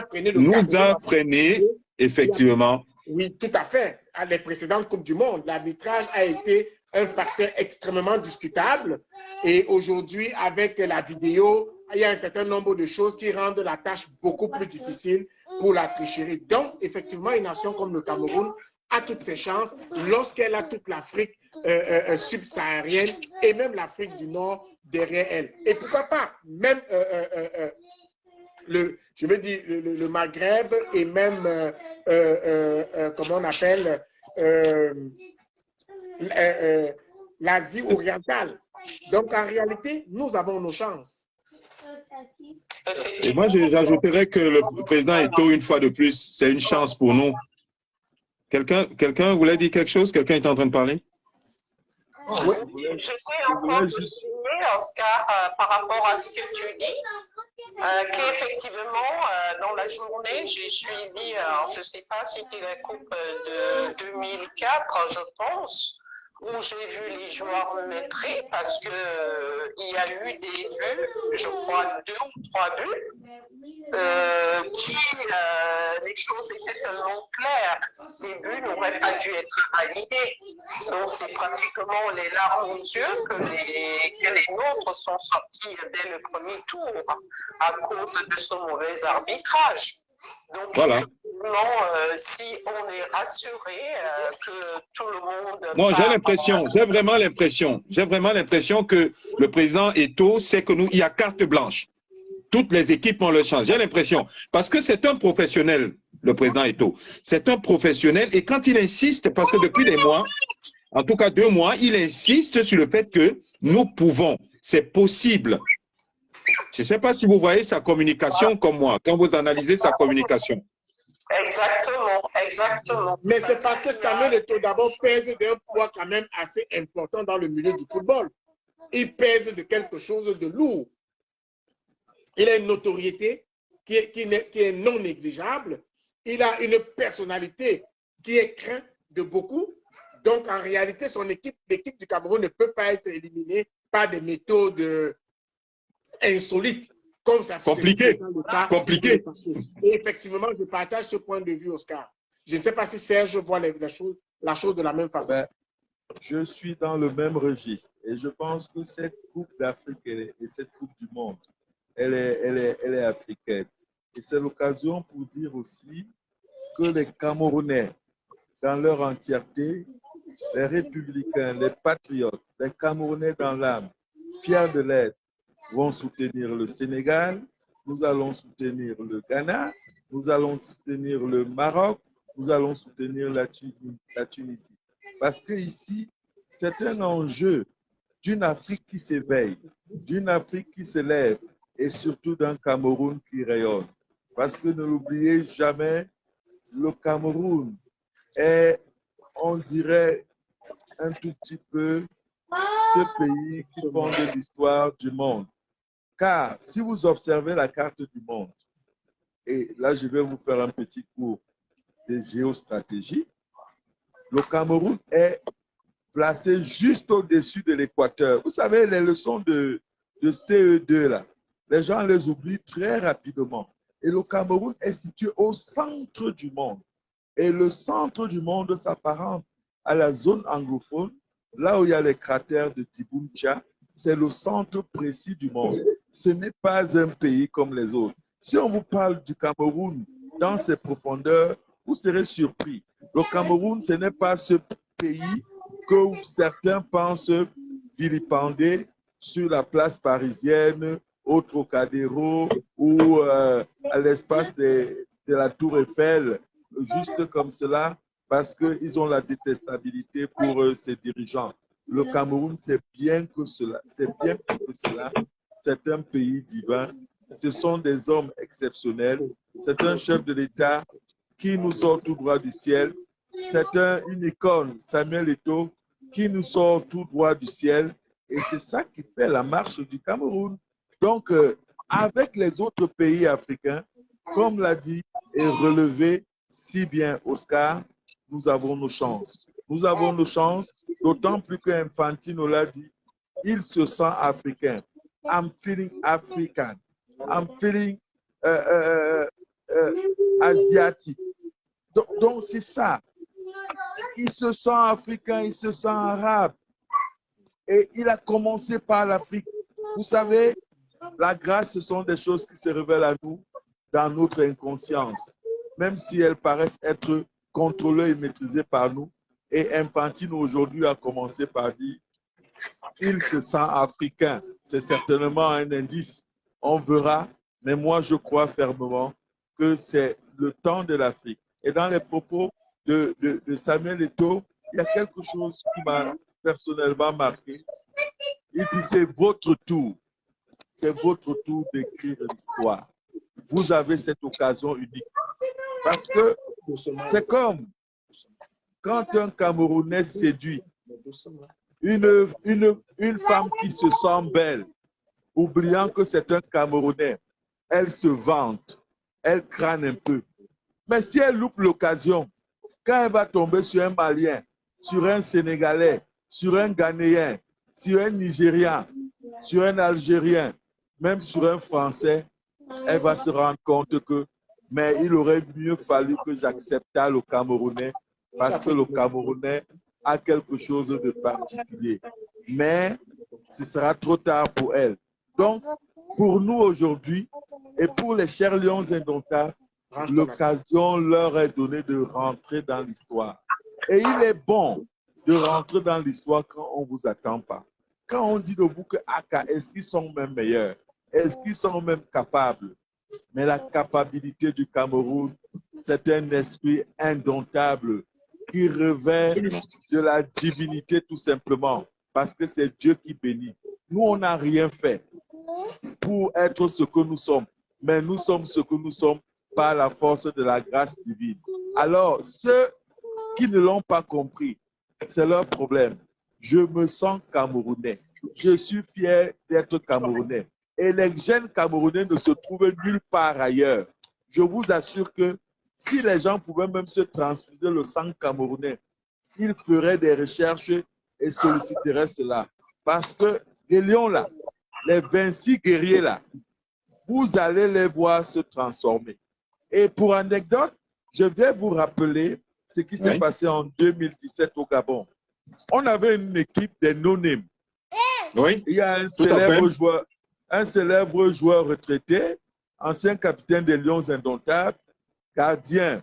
freiné le Nous a freiné, effectivement. Oui, tout à fait. À les précédentes Coupes du Monde, l'arbitrage a été un facteur extrêmement discutable. Et aujourd'hui, avec la vidéo, il y a un certain nombre de choses qui rendent la tâche beaucoup plus difficile pour la tricherie. Donc, effectivement, une nation comme le Cameroun a toutes ses chances lorsqu'elle a toute l'Afrique subsaharienne et même l'Afrique du Nord derrière elle. Et pourquoi pas même je veux dire le Maghreb et même comment on appelle l'Asie orientale. Donc en réalité, nous avons nos chances. Et moi, j'ajouterais que le président Eto'o, une fois de plus, c'est une chance pour nous. Quelqu'un voulait dire quelque chose? Quelqu'un est en train de parler? Oui. Je sais encore continuer, Oscar, par rapport à ce que tu dis, qu'effectivement, dans la journée, j'ai suivi, je ne sais pas si c'était la Coupe de 2004, je pense, où j'ai vu les joueurs maîtrer parce que il y a eu des buts, je crois 2 ou 3 buts, les choses étaient tellement claires. Ces buts n'auraient pas dû être validés. Donc c'est pratiquement les larmes aux yeux que les nôtres sont sortis dès le premier tour à cause de ce mauvais arbitrage. Donc, voilà. Si on est rassuré que tout le monde... Non, j'ai vraiment l'impression que le président Eto'o sait que il y a carte blanche. Toutes les équipes ont leur chance. J'ai l'impression. Parce que c'est un professionnel, le président Eto'o. C'est un professionnel. Et quand il insiste, parce que depuis des mois, en tout cas 2 mois, il insiste sur le fait que nous pouvons. C'est possible. Je ne sais pas si vous voyez sa communication comme moi, quand vous analysez sa communication. Exactement. Mais c'est parce que Samuel Eto'o d'abord pèse d'un poids quand même assez important dans le milieu du football. Il pèse de quelque chose de lourd. Il a une notoriété qui est non négligeable. Il a une personnalité qui est crainte de beaucoup. Donc, en réalité, l'équipe du Cameroun ne peut pas être éliminée par des méthodes insolites, comme ça fait compliqué. Et effectivement, je partage ce point de vue, Oscar. Je ne sais pas si Serge voit la chose de la même façon. Ben, je suis dans le même registre et je pense que cette Coupe d'Afrique et cette Coupe du Monde, elle est africaine. Et c'est l'occasion pour dire aussi que les Camerounais, dans leur entièreté, les républicains, les patriotes, les Camerounais dans l'âme, fiers de l'être, vont soutenir le Sénégal, nous allons soutenir le Ghana, nous allons soutenir le Maroc, nous allons soutenir la Tunisie. Parce que ici, c'est un enjeu d'une Afrique qui s'éveille, d'une Afrique qui s'élève et surtout d'un Cameroun qui rayonne. Parce que ne l'oubliez jamais, le Cameroun est, on dirait, un tout petit peu ce pays qui fonde l'histoire du monde. Car si vous observez la carte du monde, et là je vais vous faire un petit cours de géostratégie, le Cameroun est placé juste au-dessus de l'équateur. Vous savez, les leçons de CE2, là, les gens les oublient très rapidement. Et le Cameroun est situé au centre du monde. Et le centre du monde s'apparente à la zone anglophone, là où il y a les cratères de Tibuncha. C'est le centre précis du monde. Ce n'est pas un pays comme les autres. Si on vous parle du Cameroun dans ses profondeurs, vous serez surpris. Le Cameroun, ce n'est pas ce pays que certains pensent vilipender sur la place parisienne, au Trocadéro ou à l'espace de la Tour Eiffel, juste comme cela, parce qu'ils ont la détestabilité pour ses dirigeants. Le Cameroun, c'est bien que cela. C'est bien que cela. C'est un pays divin. Ce sont des hommes exceptionnels. C'est un chef de l'État qui nous sort tout droit du ciel. C'est une icône, Samuel Eto'o, qui nous sort tout droit du ciel. Et c'est ça qui fait la marche du Cameroun. Donc, avec les autres pays africains, comme l'a dit et relevé si bien, Oscar, nous avons nos chances. Nous avons nos chances, d'autant plus qu'Infantino l'a dit, il se sent africain. I'm feeling African. I'm feeling asiatique. Donc c'est ça. Il se sent africain, il se sent arabe. Et il a commencé par l'Afrique. Vous savez, la grâce, ce sont des choses qui se révèlent à nous dans notre inconscience, même si elles paraissent être contrôlées et maîtrisées par nous. Et Infantino aujourd'hui a commencé par dire qu'il se sent africain. C'est certainement un indice. On verra, mais moi je crois fermement que c'est le temps de l'Afrique. Et dans les propos de Samuel Eto'o, il y a quelque chose qui m'a personnellement marqué. Il dit c'est votre tour. C'est votre tour d'écrire l'histoire. Vous avez cette occasion unique. Parce que c'est comme quand un Camerounais séduit une femme qui se sent belle, oubliant que c'est un Camerounais, elle se vante, elle crâne un peu. Mais si elle loupe l'occasion, quand elle va tomber sur un Malien, sur un Sénégalais, sur un Ghanéen, sur un Nigérian, sur un Algérien, même sur un Français, elle va se rendre compte que, mais il aurait mieux fallu que j'acceptât le Camerounais parce que le Camerounais a quelque chose de particulier. Mais ce sera trop tard pour elle. Donc, pour nous aujourd'hui et pour les chers lions indomptables, l'occasion leur est donnée de rentrer dans l'histoire. Et il est bon de rentrer dans l'histoire quand on ne vous attend pas. Quand on dit de vous que Aka, est-ce qu'ils sont même meilleurs? Est-ce qu'ils sont même capables? Mais la capacité du Cameroun, c'est un esprit indomptable qui revêt de la divinité tout simplement, parce que c'est Dieu qui bénit. Nous, on n'a rien fait pour être ce que nous sommes, mais nous sommes ce que nous sommes par la force de la grâce divine. Alors, ceux qui ne l'ont pas compris, c'est leur problème. Je me sens Camerounais. Je suis fier d'être Camerounais. Et les jeunes Camerounais ne se trouvent nulle part ailleurs. Je vous assure que si les gens pouvaient même se transfuser le sang camerounais, ils feraient des recherches et solliciteraient cela. Parce que les lions là, les 26 guerriers là, vous allez les voir se transformer. Et pour anecdote, je vais vous rappeler ce qui s'est passé en 2017 au Gabon. On avait une équipe des no-name. Oui. Il y a un célèbre joueur retraité, ancien capitaine des Lions indomptables, gardien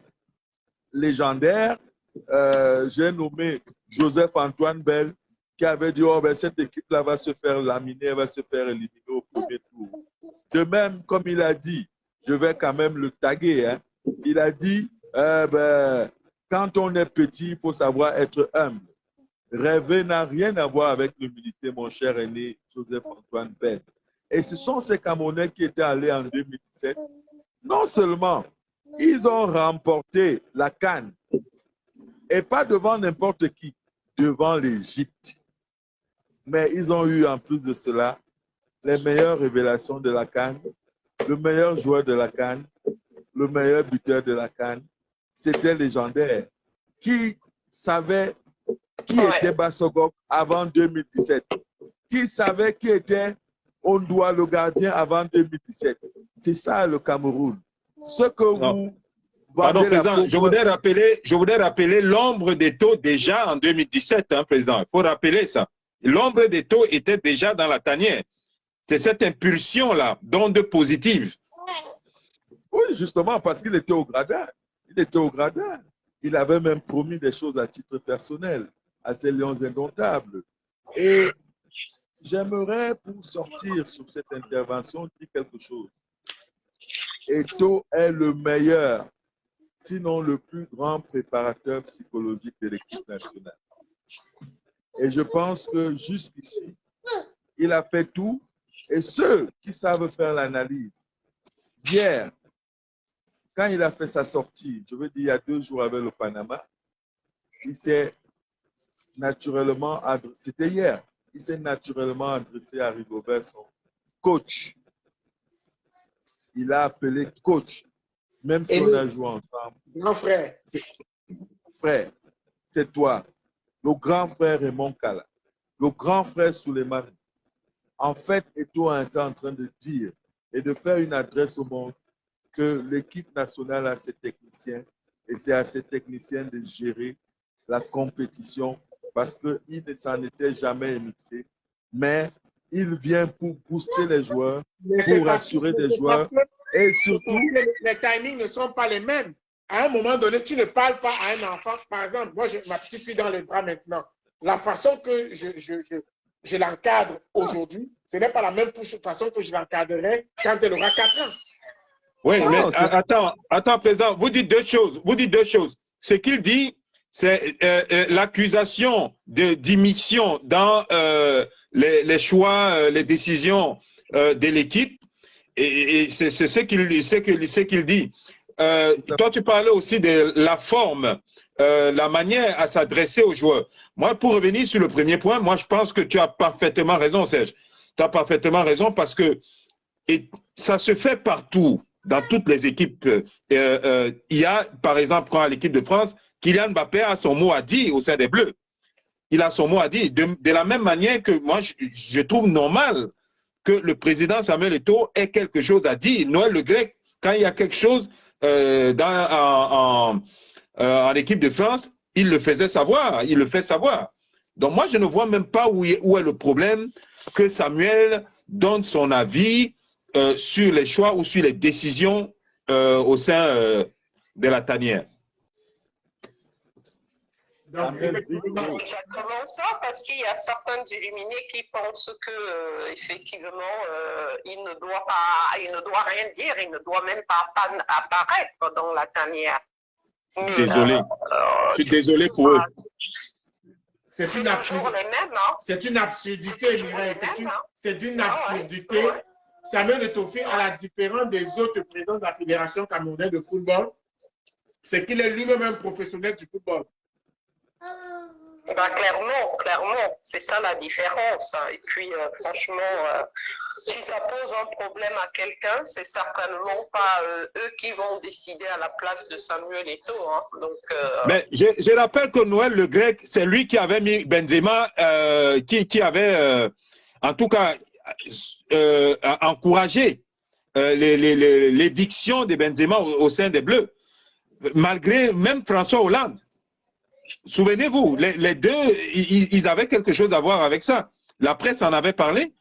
légendaire, j'ai nommé Joseph-Antoine Bell, qui avait dit, oh, ben, cette équipe-là va se faire laminer, elle va se faire éliminer au premier tour. De même, comme il a dit, je vais quand même le taguer, hein, il a dit, quand on est petit, il faut savoir être humble. Rêver n'a rien à voir avec l'humilité, mon cher aîné Joseph-Antoine Bell. Et ce sont ces Camerounais qui étaient allés en 2017. Non seulement ils ont remporté la CAN, et pas devant n'importe qui, devant l'Égypte. Mais ils ont eu en plus de cela les meilleures révélations de la CAN, le meilleur joueur de la CAN, le meilleur buteur de la CAN. C'était légendaire. Qui savait qui était Bassogok avant 2017? Qui savait qui était Ondoa, le gardien, avant 2017? C'est ça le Cameroun. Ce que vous... Pardon, Président, je voudrais rappeler l'ombre d'Eto'o déjà en 2017, hein, Président. Il faut rappeler ça. L'ombre d'Eto'o était déjà dans la tanière. C'est cette impulsion-là, d'onde positive. Oui, justement, parce qu'il était au gradin. Il était au gradin. Il avait même promis des choses à titre personnel à ces lions indomptables. Et j'aimerais, pour sortir sur cette intervention, dire quelque chose. Eto'o est le meilleur, sinon le plus grand préparateur psychologique de l'équipe nationale. Et je pense que jusqu'ici, il a fait tout. Et ceux qui savent faire l'analyse, hier, quand il a fait sa sortie, je veux dire il y a 2 jours avec le Panama, il s'est naturellement adressé, c'était hier, il s'est naturellement adressé à Rigobert, son coach. Il a appelé coach. même si Et on nous, a joué ensemble, grand frère, frère, c'est toi, le grand frère Raymond Kala, le grand frère Souleymane. En fait, Eto'o est en train de dire et de faire une adresse au monde que l'équipe nationale a ses techniciens et c'est à ces techniciens de gérer la compétition parce qu'il ne s'en était jamais émixé. Mais il vient pour booster les joueurs, mais c'est pour parce que, rassurer mais des c'est parce joueurs que et surtout, les timings ne sont pas les mêmes. À un moment donné, tu ne parles pas à un enfant. Par exemple, moi, j'ai ma petite fille dans les bras maintenant. La façon que je l'encadre aujourd'hui, ce n'est pas la même façon que je l'encadrerai quand elle aura 4 ans. Oui, mais non, attends, président, vous dites deux choses. Vous dites deux choses. Ce qu'il dit, c'est l'accusation d'immixtion dans les choix, les décisions de l'équipe. Et c'est ce qu'il dit. Toi, tu parlais aussi de la forme, la manière à s'adresser aux joueurs. Moi, pour revenir sur le premier point, moi, je pense que tu as parfaitement raison, Serge. Tu as parfaitement raison parce que ça se fait partout, dans toutes les équipes. Il y a, par exemple, quand à l'équipe de France, Kylian Mbappé a son mot à dire au sein des Bleus. Il a son mot à dire. De la même manière que moi, je trouve normal que le président Samuel Eto'o ait quelque chose à dire. Noël Le Graët, quand il y a quelque chose en équipe de France, il le faisait savoir, il le fait savoir. Donc moi, je ne vois même pas où est le problème que Samuel donne son avis sur les choix ou sur les décisions au sein de la tanière. C'est exactement ça, parce qu'il y a certains illuminés qui pensent que effectivement, il ne doit rien dire, il ne doit même pas apparaître dans la tanière. Désolé, je suis désolé pour eux. C'est une absurdité. Hein. C'est une absurdité, Mireille. C'est une absurdité. Ouais. Samuel Eto'o, à la différence des autres présidents de la Fédération camerounaise de football, c'est qu'il est lui-même un professionnel du football. Ben, clairement, c'est ça la différence. Et puis, franchement, si ça pose un problème à quelqu'un, c'est certainement pas eux qui vont décider à la place de Samuel Eto'o. Hein. Donc, mais je rappelle que Noël Le Graët, c'est lui qui avait mis Benzema, qui avait, en tout cas, encouragé l'éviction de Benzema au sein des Bleus, malgré même François Hollande. Souvenez-vous, les deux, ils avaient quelque chose à voir avec ça. La presse en avait parlé.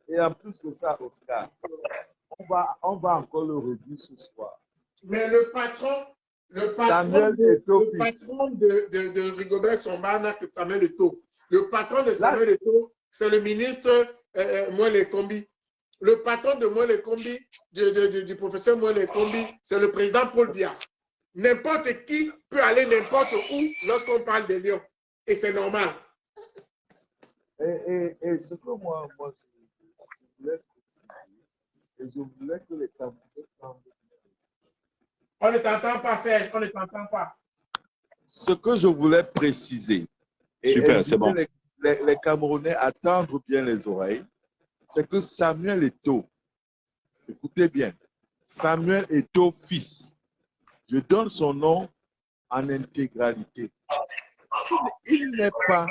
Et en plus de ça, Oscar, on va encore le redire ce soir. Mais le patron de Rigobert Sambana, c'est Samuel Eto'o. Le patron de Samuel Eto'o, c'est le ministre Moelle Kombi. Le patron de Moelle Kombi, du professeur Moelle Kombi, c'est le président Paul Biya. N'importe qui peut aller n'importe où lorsqu'on parle de Lyon. Et c'est normal. Et ce que moi je voulais préciser, et je voulais que les Camerounais... On ne t'entend pas, Serge, on ne t'entend pas. Ce que je voulais préciser, super, c'est bon. Les Camerounais attendre bien les oreilles, c'est que Samuel Eto'o, écoutez bien, Samuel Eto'o fils, je donne son nom en intégralité. Il n'est pas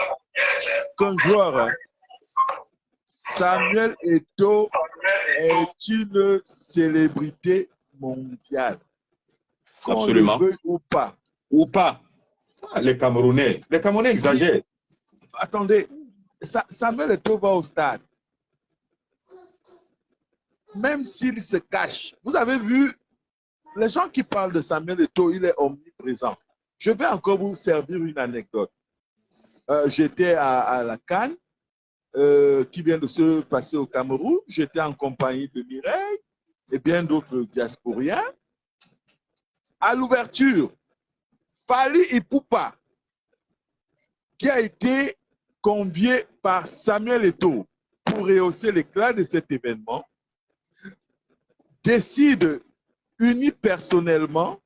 qu'un joueur. Hein. Samuel Eto'o est une célébrité mondiale. Qu'on le veuille ou pas. Ou pas. Ah, les Camerounais exagèrent. Attendez, Samuel Eto'o va au stade. Même s'il se cache. Vous avez vu, les gens qui parlent de Samuel Eto'o, il est omniprésent. Je vais encore vous servir une anecdote. J'étais à la CAN, qui vient de se passer au Cameroun. J'étais en compagnie de Mireille et bien d'autres diasporiens. À l'ouverture, Fally Ipupa, qui a été convié par Samuel Eto'o pour rehausser l'éclat de cet événement, décide unipersonnellement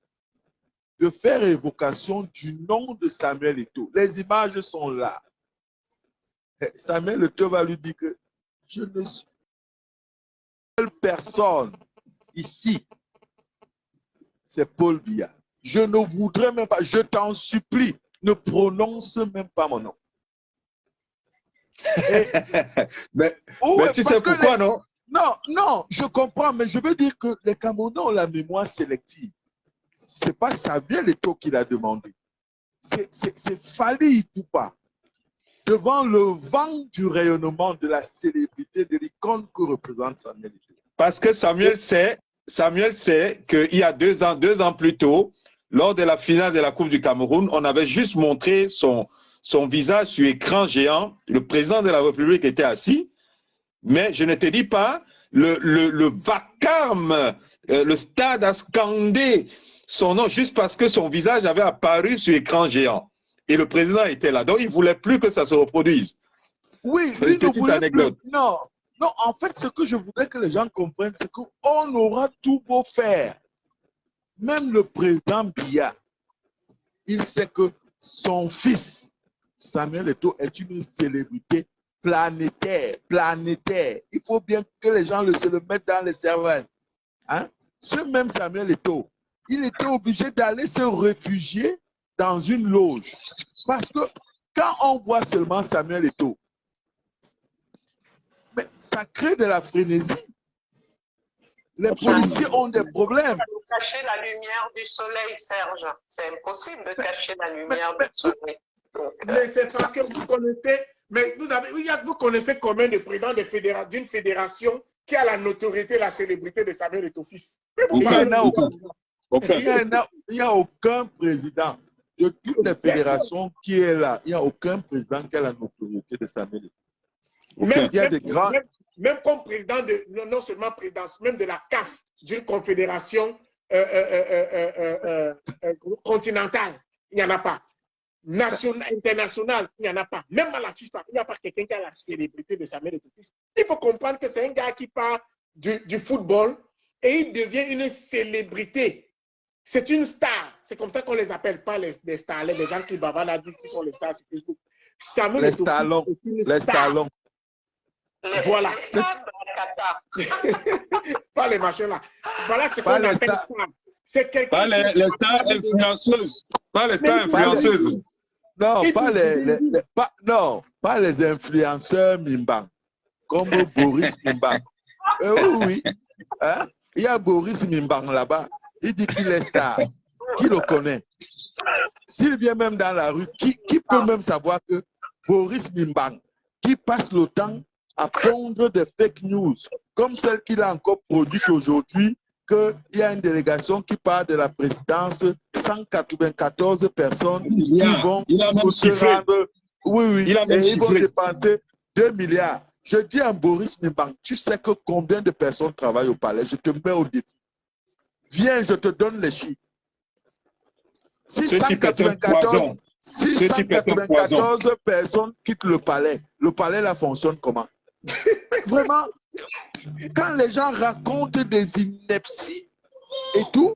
de faire évocation du nom de Samuel Eto'o. Les images sont là. Samuel Eto'o va lui dire que je ne suis seule personne ici c'est Paul Biya. Je ne voudrais même pas, je t'en supplie, ne prononce même pas mon nom. Et, mais ouais, tu sais pourquoi, non? Non, non, je comprends, mais je veux dire que les Camerounais ont la mémoire sélective. Ce n'est pas Samuel Eto'o qui l'a demandé. C'est Fally Ipupa. Devant le vent du rayonnement de la célébrité, de l'icône que représente Samuel Eto'o. Parce que Samuel sait qu'il y a 2 ans plus tôt, lors de la finale de la Coupe du Cameroun, on avait juste montré son visage sur écran géant. Le président de la République était assis. Mais je ne te dis pas, le vacarme, le stade a scandé son nom juste parce que son visage avait apparu sur écran géant. Et le président était là. Donc, il ne voulait plus que ça se reproduise. Oui, une petite anecdote. Non, non, en fait, ce que je voudrais que les gens comprennent, c'est qu'on aura tout beau faire. Même le président Biya, il sait que son fils, Samuel Eto'o, est une célébrité planétaire. Il faut bien que les gens se le mettent dans les cervelles. Hein? Ce même Samuel Eto'o, il était obligé d'aller se réfugier dans une loge. Parce que quand on voit seulement Samuel Eto'o, mais ça crée de la frénésie. Les policiers ont des problèmes. Cacher la lumière du soleil, Serge. C'est impossible de cacher la lumière du soleil. Mais c'est parce que vous connaissez, mais vous connaissez combien de présidents d'une fédération qui a la notoriété, la célébrité de Samuel Eto'o fils? Il n'y a aucun président de toutes les fédérations qui est là. Il n'y a aucun président qui a la notoriété de Samuel Eto'o. Même comme président non seulement président, même de la CAF, d'une confédération continentale, il n'y en a pas. Internationale, il n'y en a pas. Même à la FIFA, il n'y a pas quelqu'un qui a la célébrité de Samuel Eto'o fils. Il faut comprendre que c'est un gars qui part du football et il devient une célébrité. C'est une star. C'est comme ça qu'on les appelle, pas les stars. Les gens qui bavardent disent qu'ils sont les stars sur Facebook. Samuel Eto'o fils est une star. Voilà. Pas les machins là. Voilà ce qu'on appelle star. C'est quelqu'un. Pas les stars influenceuses. Pas les stars influenceuses. Non, pas les influenceurs Mimbang. Comme Boris Mimbang. Oui. Hein? Il y a Boris Mimbang là-bas. Il dit qu'il est star. Qui le connaît? S'il vient même dans la rue, qui peut même savoir que Boris Mimbang, qui passe le temps à pondre des fake news, comme celle qu'il a encore produite aujourd'hui, qu'il y a une délégation qui part de la présidence, 194 personnes qui vont se rendre. Oui, ils vont dépenser 2 milliards. Je dis à Boris Mimbang, tu sais que combien de personnes travaillent au palais? Je te mets au défi. Viens, je te donne les chiffres. 694 personnes quittent le palais. Le palais, là, fonctionne comment? Vraiment, quand les gens racontent des inepties et tout,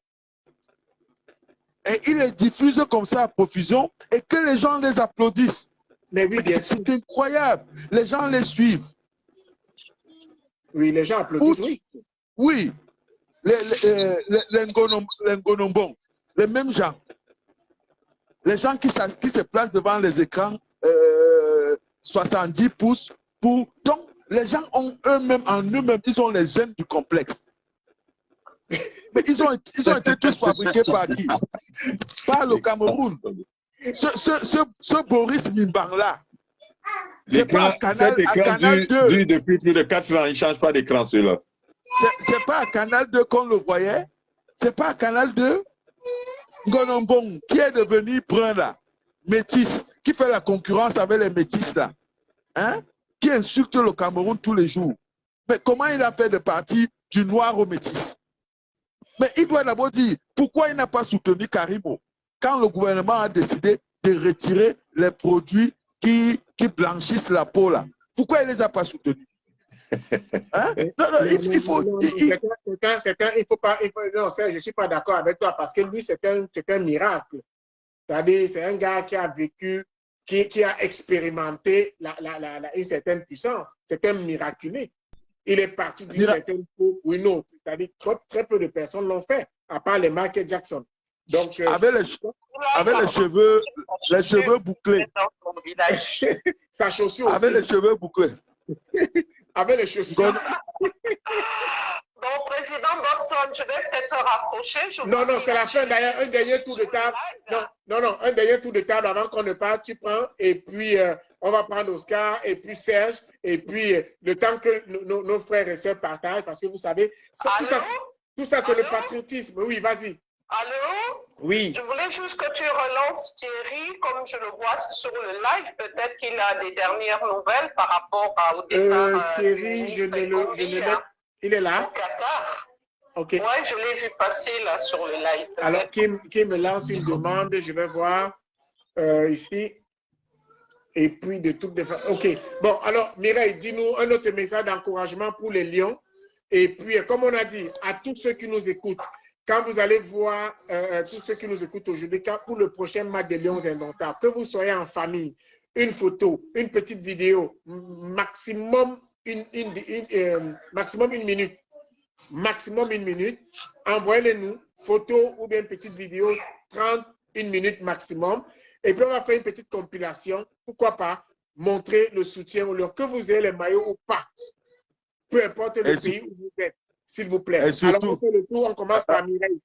et ils les diffusent comme ça à profusion, et que les gens les applaudissent. Mais oui, c'est incroyable. Les gens les suivent. Oui, les gens applaudissent, oui. Oui. Les Ngonombong, les mêmes gens. Les gens qui se placent devant les écrans 70 pouces pour... Donc, les gens ont eux-mêmes, en eux-mêmes, ils ont les gènes du complexe. Mais ils ont été tous fabriqués par qui? Par le Cameroun. Ce Boris Mimbang-là, c'est pas Canal 2. Depuis plus de 4 ans, il ne change pas d'écran, celui-là. C'est pas à Canal 2 qu'on le voyait. C'est pas à Canal 2. Ngonombong, qui est devenu brun là, métis, qui fait la concurrence avec les métis là, hein? Qui insulte le Cameroun tous les jours. Mais comment il a fait de partie du noir au métis? Mais il doit d'abord dire pourquoi il n'a pas soutenu Karimo quand le gouvernement a décidé de retirer les produits qui blanchissent la peau là. Pourquoi il ne les a pas soutenus? Hein? Non, il faut... Non, je ne suis pas d'accord avec toi parce que lui, c'est un miracle. C'est-à-dire, c'est un gars qui a vécu, qui a expérimenté une certaine puissance. C'est un miraculé. Il est parti d'une certaine peau ou une autre. C'est-à-dire, très peu de personnes l'ont fait. à part les Michael Jackson. Donc, Avec les cheveux bouclés. Dans son village. sa chaussure aussi. Avec les cheveux bouclés. Avec les chaussures. Bon, président Boxon, je vais peut-être raccrocher. Non, c'est la fin. D'ailleurs, un dernier tour de table. Non, un dernier tour de table avant qu'on ne parte. Tu prends et puis on va prendre Oscar et puis Serge. Et puis le temps que nos frères et sœurs partagent, parce que vous savez, tout ça c'est le patriotisme. Oui, vas-y. Allô? Oui. Je voulais juste que tu relances Thierry, comme je le vois sur le live. Peut-être qu'il a des dernières nouvelles par rapport au départ. Thierry, il est là. Au Qatar. Ok. Oui, je l'ai vu passer là sur le live. Alors, qui me lance une demande, je vais voir ici. Et puis, de toutes les façons. Ok. Bon, alors, Mireille, dis-nous un autre message d'encouragement pour les Lions. Et puis, comme on a dit, à tous ceux qui nous écoutent, quand vous allez voir, tous ceux qui nous écoutent aujourd'hui, pour le prochain match des Lions Indomptables, que vous soyez en famille, une photo, une petite vidéo, maximum maximum une minute. Maximum une minute. Envoyez-les-nous, photo ou bien une petite vidéo, 30, une minute maximum. Et puis, on va faire une petite compilation. Pourquoi pas montrer le soutien aux Lions, que vous ayez les maillots ou pas. Peu importe le pays où vous êtes, s'il vous plaît. Surtout, alors, on fait le tour, on commence par Mireille.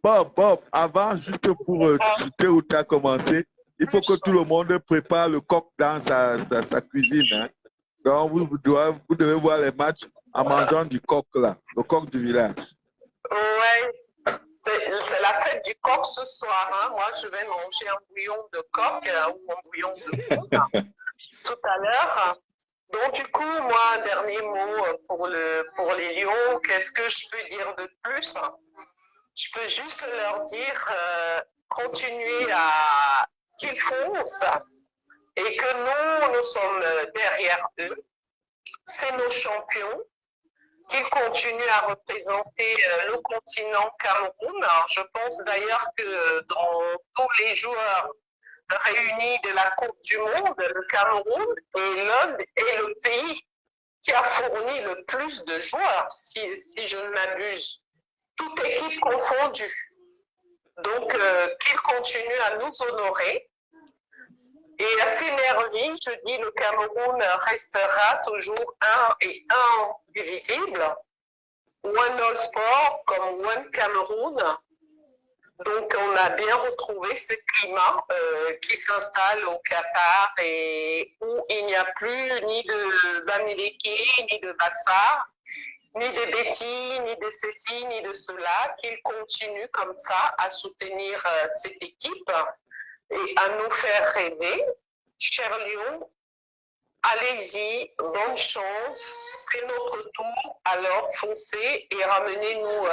Bob, avant, juste pour citer où tu as commencé, il faut que tout le monde prépare le coq dans sa cuisine. Hein. Donc, vous devez voir les matchs en mangeant du coq, là, le coq du village. Oui, c'est la fête du coq ce soir. Hein. Moi, je vais manger un bouillon de coq ou un bouillon de poule tout à l'heure. Donc, du coup, moi, un dernier mot pour les Lions. Qu'est-ce que je peux dire de plus? Je peux juste leur dire, continuez à qu'ils foncent et que nous sommes derrière eux. C'est nos champions. Qu'ils continuent à représenter le continent Cameroun. Alors, je pense d'ailleurs que dans tous les joueurs réunis de la Coupe du Monde, le Cameroun est le pays qui a fourni le plus de joueurs, si je ne m'abuse, toute équipe confondue. Donc, qu'ils continuent à nous honorer. Et à Sénergie, je dis, le Cameroun restera toujours un et indivisible. One All Sport comme One Cameroun. Donc, on a bien retrouvé ce climat qui s'installe au Qatar et où il n'y a plus ni de Bamileke, ni de Bassar, ni de Betty, ni de ceci, ni de cela, qu'ils continuent comme ça à soutenir cette équipe et à nous faire rêver. Chers Lions, allez-y, bonne chance, c'est notre tour, alors foncez et ramenez-nous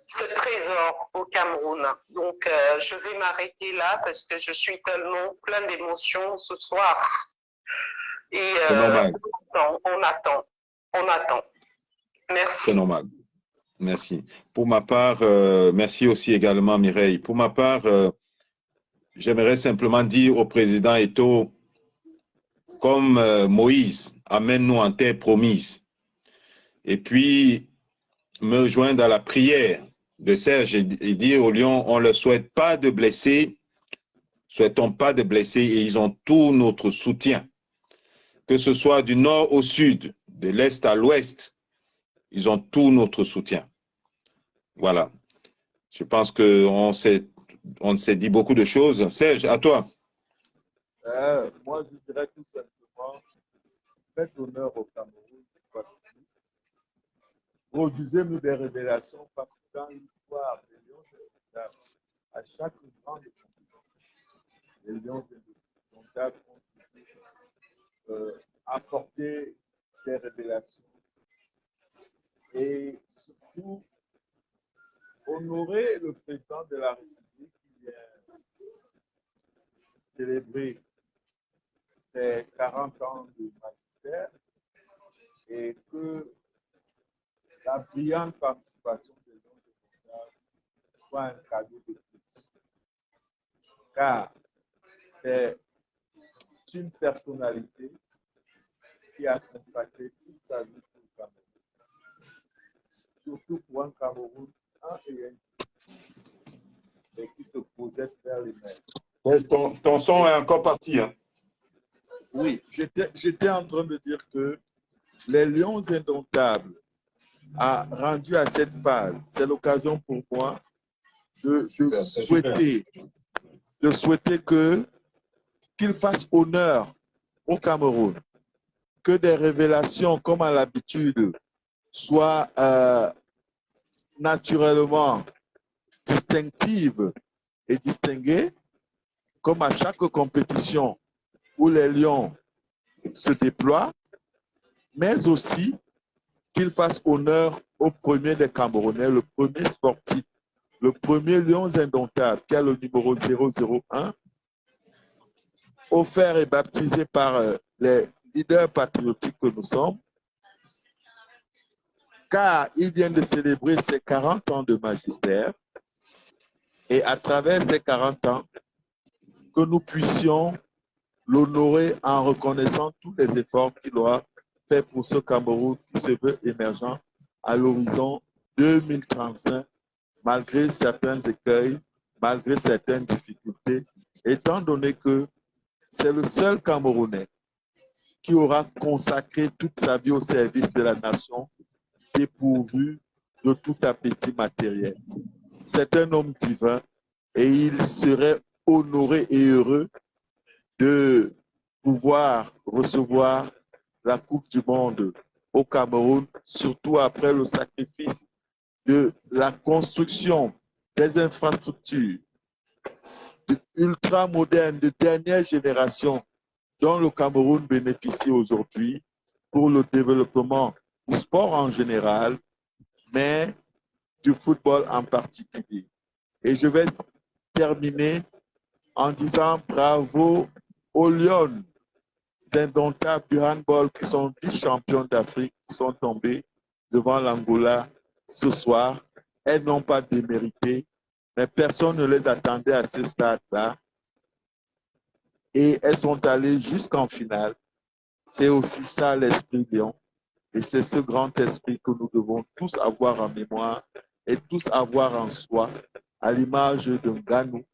ce trésor au Cameroun. Donc, je vais m'arrêter là parce que je suis tellement plein d'émotions ce soir. Et c'est normal. On attend. Merci. C'est normal. Merci. Pour ma part, merci aussi également Mireille. Pour ma part, j'aimerais simplement dire au président Eto'o, comme Moïse, amène-nous en terre promise. Et puis, me joindre à la prière de Serge et dire aux Lions, on ne leur souhaite pas de blesser, souhaitons pas de blesser et ils ont tout notre soutien. Que ce soit du nord au sud, de l'est à l'ouest, ils ont tout notre soutien. Voilà. Je pense qu'on s'est dit beaucoup de choses. Serge, à toi. Moi, je dirais tout simplement, faites honneur au Cameroun. Produisez-nous des révélations parce que dans l'histoire des Lions Indomptables, à chaque grande compétition, les Lions Indomptables ont apporté des révélations et surtout honorer le président de la République qui vient célébrer ses 40 ans de magistère et que la brillante participation des Lions Indomptables soit un cadeau de plus. Car c'est une personnalité qui a consacré toute sa vie pour le Cameroun. Surtout pour un Cameroun et qui se projette vers les mers. Ton son est encore parti. Hein. Oui, j'étais en train de dire que les Lions indomptables a rendu à cette phase. C'est l'occasion pour moi de souhaiter qu'il fasse honneur au Cameroun, que des révélations comme à l'habitude soient naturellement distinctives et distinguées, comme à chaque compétition où les Lions se déploient, mais aussi qu'il fasse honneur au premier des Camerounais, le premier sportif, le premier Lions indomptable, qui a le numéro 001, offert et baptisé par les leaders patriotiques que nous sommes, car il vient de célébrer ses 40 ans de magistère, et à travers ces 40 ans, que nous puissions l'honorer en reconnaissant tous les efforts qu'il aura fait pour ce Cameroun qui se veut émergent à l'horizon 2035, malgré certains écueils, malgré certaines difficultés, étant donné que c'est le seul Camerounais qui aura consacré toute sa vie au service de la nation, dépourvu de tout appétit matériel. C'est un homme divin et il serait honoré et heureux de pouvoir recevoir la Coupe du Monde au Cameroun, surtout après le sacrifice de la construction des infrastructures ultra modernes de dernière génération dont le Cameroun bénéficie aujourd'hui pour le développement du sport en général, mais du football en particulier. Et je vais terminer en disant bravo aux Lions indomptables du handball qui sont vice-champions d'Afrique, qui sont tombés devant l'Angola ce soir. Elles n'ont pas démérité, mais personne ne les attendait à ce stade-là. Et elles sont allées jusqu'en finale. C'est aussi ça l'esprit Lion. Et c'est ce grand esprit que nous devons tous avoir en mémoire et tous avoir en soi, à l'image d'un Ganou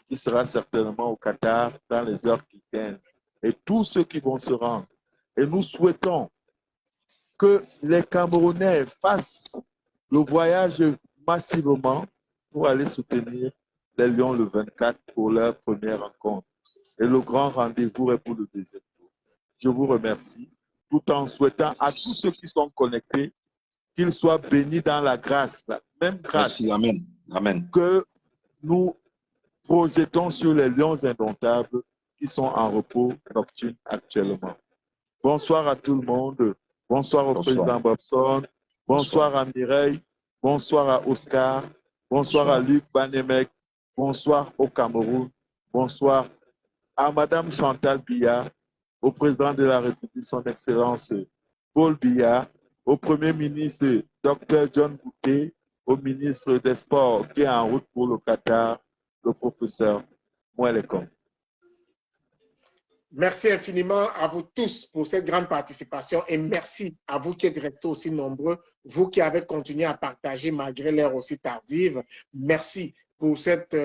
qui sera certainement au Qatar dans les heures qui viennent. Et tous ceux qui vont se rendre. Et nous souhaitons que les Camerounais fassent le voyage massivement pour aller soutenir les Lions le 24 pour leur première rencontre. Et le grand rendez-vous est pour le deuxième tour. Je vous remercie, tout en souhaitant à tous ceux qui sont connectés qu'ils soient bénis dans la grâce, la même grâce. Merci, amen. Amen. Que nous projetons sur les Lions indomptables qui sont en repos nocturne actuellement. Bonsoir à tout le monde. Bonsoir au président Bobson. Bonsoir à Mireille. Bonsoir à Oscar. Bonsoir à Luc Banemek. Bonsoir au Cameroun. Bonsoir à Madame Chantal Biya, au président de la République, son Excellence Paul Biya, au Premier ministre Dr John Bouquet, au ministre des Sports qui est en route pour le Qatar, le professeur Mouelekom. Merci infiniment à vous tous pour cette grande participation et merci à vous qui êtes restés aussi nombreux, vous qui avez continué à partager malgré l'heure aussi tardive. Merci pour cette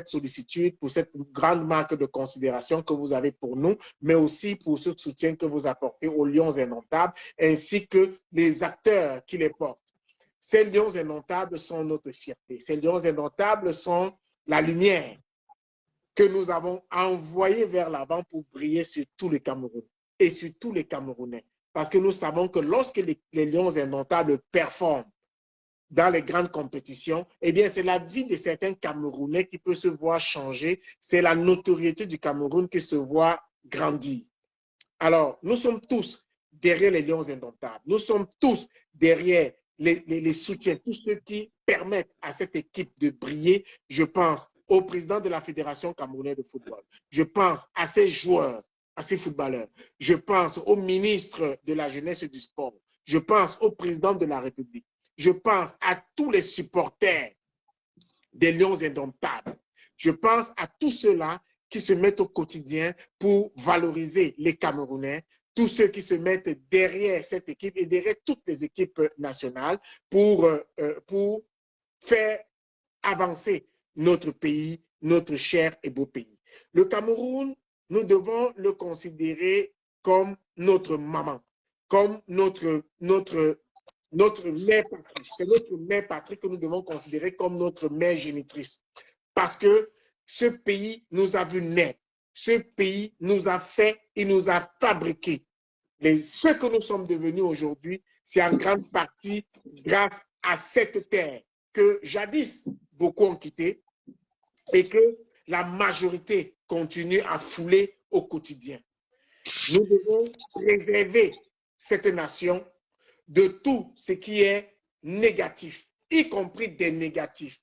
sollicitude, pour cette grande marque de considération que vous avez pour nous, mais aussi pour ce soutien que vous apportez aux Lions indomptables ainsi que les acteurs qui les portent. Ces Lions indomptables sont notre fierté. Ces Lions indomptables sont la lumière que nous avons envoyé vers l'avant pour briller sur tout le Cameroun et sur tous les Camerounais. Parce que nous savons que lorsque les Lions indomptables performent dans les grandes compétitions, eh bien, c'est la vie de certains Camerounais qui peut se voir changer. C'est la notoriété du Cameroun qui se voit grandir. Alors, nous sommes tous derrière les Lions indomptables. Nous sommes tous derrière les soutiens, tous ceux qui permettent à cette équipe de briller. Je pense au président de la Fédération camerounaise de football. Je pense à ces joueurs, à ces footballeurs. Je pense au ministre de la Jeunesse et du Sport. Je pense au président de la République. Je pense à tous les supporters des Lions indomptables. Je pense à tous ceux-là qui se mettent au quotidien pour valoriser les Camerounais, tous ceux qui se mettent derrière cette équipe et derrière toutes les équipes nationales pour faire avancer notre pays, notre cher et beau pays. Le Cameroun, nous devons le considérer comme notre maman, comme notre mère patrie. C'est notre mère patrie que nous devons considérer comme notre mère génitrice. Parce que ce pays nous a vu naître. Ce pays nous a fait, il nous a fabriqué. Ce que nous sommes devenus aujourd'hui, c'est en grande partie grâce à cette terre que jadis beaucoup ont quitté et que la majorité continue à fouler au quotidien. Nous devons préserver cette nation de tout ce qui est négatif, y compris des négatifs.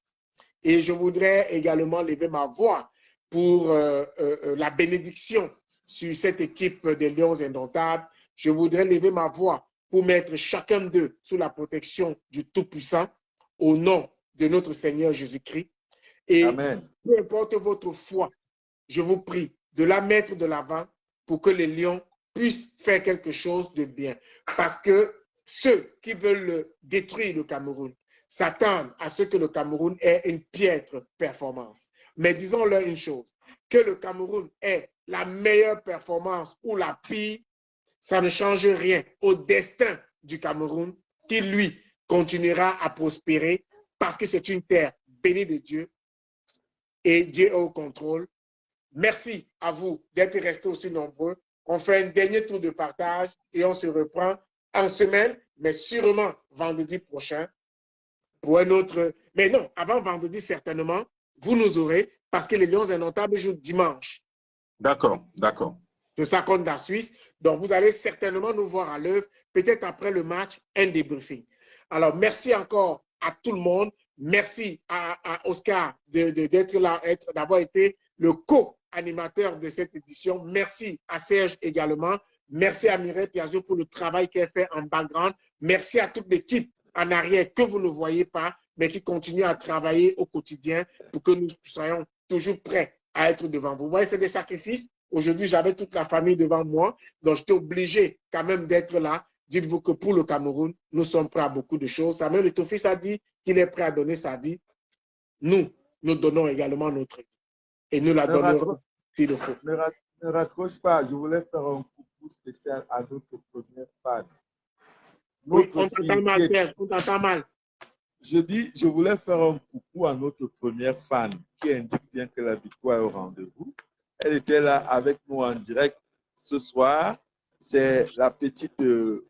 Et je voudrais également lever ma voix pour la bénédiction sur cette équipe des Lions Indomptables. Je voudrais lever ma voix pour mettre chacun d'eux sous la protection du Tout-Puissant au nom de notre Seigneur Jésus-Christ. Et Amen. Peu importe votre foi, je vous prie de la mettre de l'avant pour que les Lions puissent faire quelque chose de bien. Parce que ceux qui veulent détruire le Cameroun s'attendent à ce que le Cameroun ait une piètre performance. Mais disons-leur une chose, que le Cameroun ait la meilleure performance ou la pire, ça ne change rien au destin du Cameroun qui, lui, continuera à prospérer parce que c'est une terre bénie de Dieu et Dieu est au contrôle. Merci à vous d'être restés aussi nombreux. On fait un dernier tour de partage et on se reprend en semaine, mais sûrement vendredi prochain pour un autre. Mais non, avant vendredi, certainement, vous nous aurez parce que les Lions Indomptables jouent dimanche. D'accord, d'accord. C'est ça contre la Suisse. Donc, vous allez certainement nous voir à l'œuvre, peut-être après le match, un débriefing. Alors, merci encore à tout le monde. Merci à Oscar d'être là, d'avoir été le co-animateur de cette édition. Merci à Serge également. Merci à Mireille Piazzo pour le travail qu'elle fait en background. Merci à toute l'équipe en arrière que vous ne voyez pas, mais qui continue à travailler au quotidien pour que nous soyons toujours prêts à être devant vous. Vous voyez, c'est des sacrifices. Aujourd'hui, j'avais toute la famille devant moi, donc j'étais obligé quand même d'être là. Dites-vous que pour le Cameroun, nous sommes prêts à beaucoup de choses. Samuel Eto'o-Fils a dit qu'il est prêt à donner sa vie. Nous donnons également notre vie. Et nous la donnerons s'il le faut. Ne raccroche pas, je voulais faire un coucou spécial à notre première fan. Oui, on t'entend mal, Serge, on t'entend mal. Je voulais faire un coucou à notre première fan qui indique bien que la victoire est au rendez-vous. Elle était là avec nous en direct ce soir. C'est la petite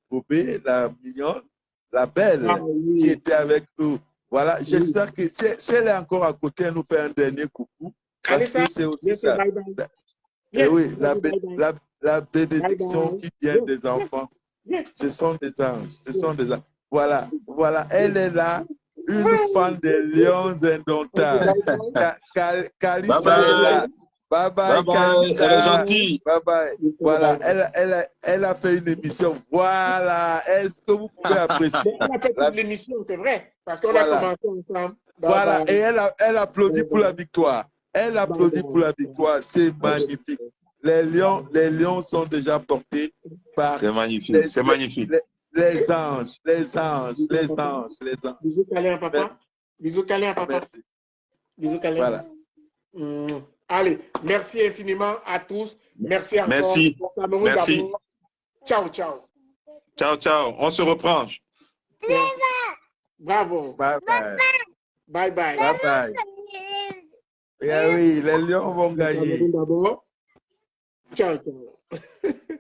Bobé, la mignonne, la belle, qui était avec nous. Voilà, j'espère que si elle est encore à côté, elle nous fait un dernier coucou. Parce que c'est aussi ça. Et oui, la bénédiction qui vient des enfants. Ce sont des anges. Ce sont des anges. Voilà, elle est là. Une fan des Lions Indomptables. Kalissa est là. Bye bye, Kalissa. Elle est gentille. Bye bye. Voilà, elle a fait une émission. Voilà, est-ce que vous pouvez apprécier? Elle a fait toute l'émission, c'est vrai. Parce qu'on a commencé ensemble. Voilà, et elle applaudit pour la victoire. Elle applaudit pour la victoire. C'est magnifique. Les lions sont déjà portés par. C'est magnifique. C'est magnifique. Les anges. Bisous câlin à papa. Bisous câlin à papa. Merci. Bisous câlin. Voilà. Allez, merci infiniment à tous. Merci encore. Merci. Merci. Ciao, ciao. Ciao, ciao. On se reprend. Bravo. Bye bye. Bye bye. Bye bye. Oui, les lions vont gagner. Ciao, ciao.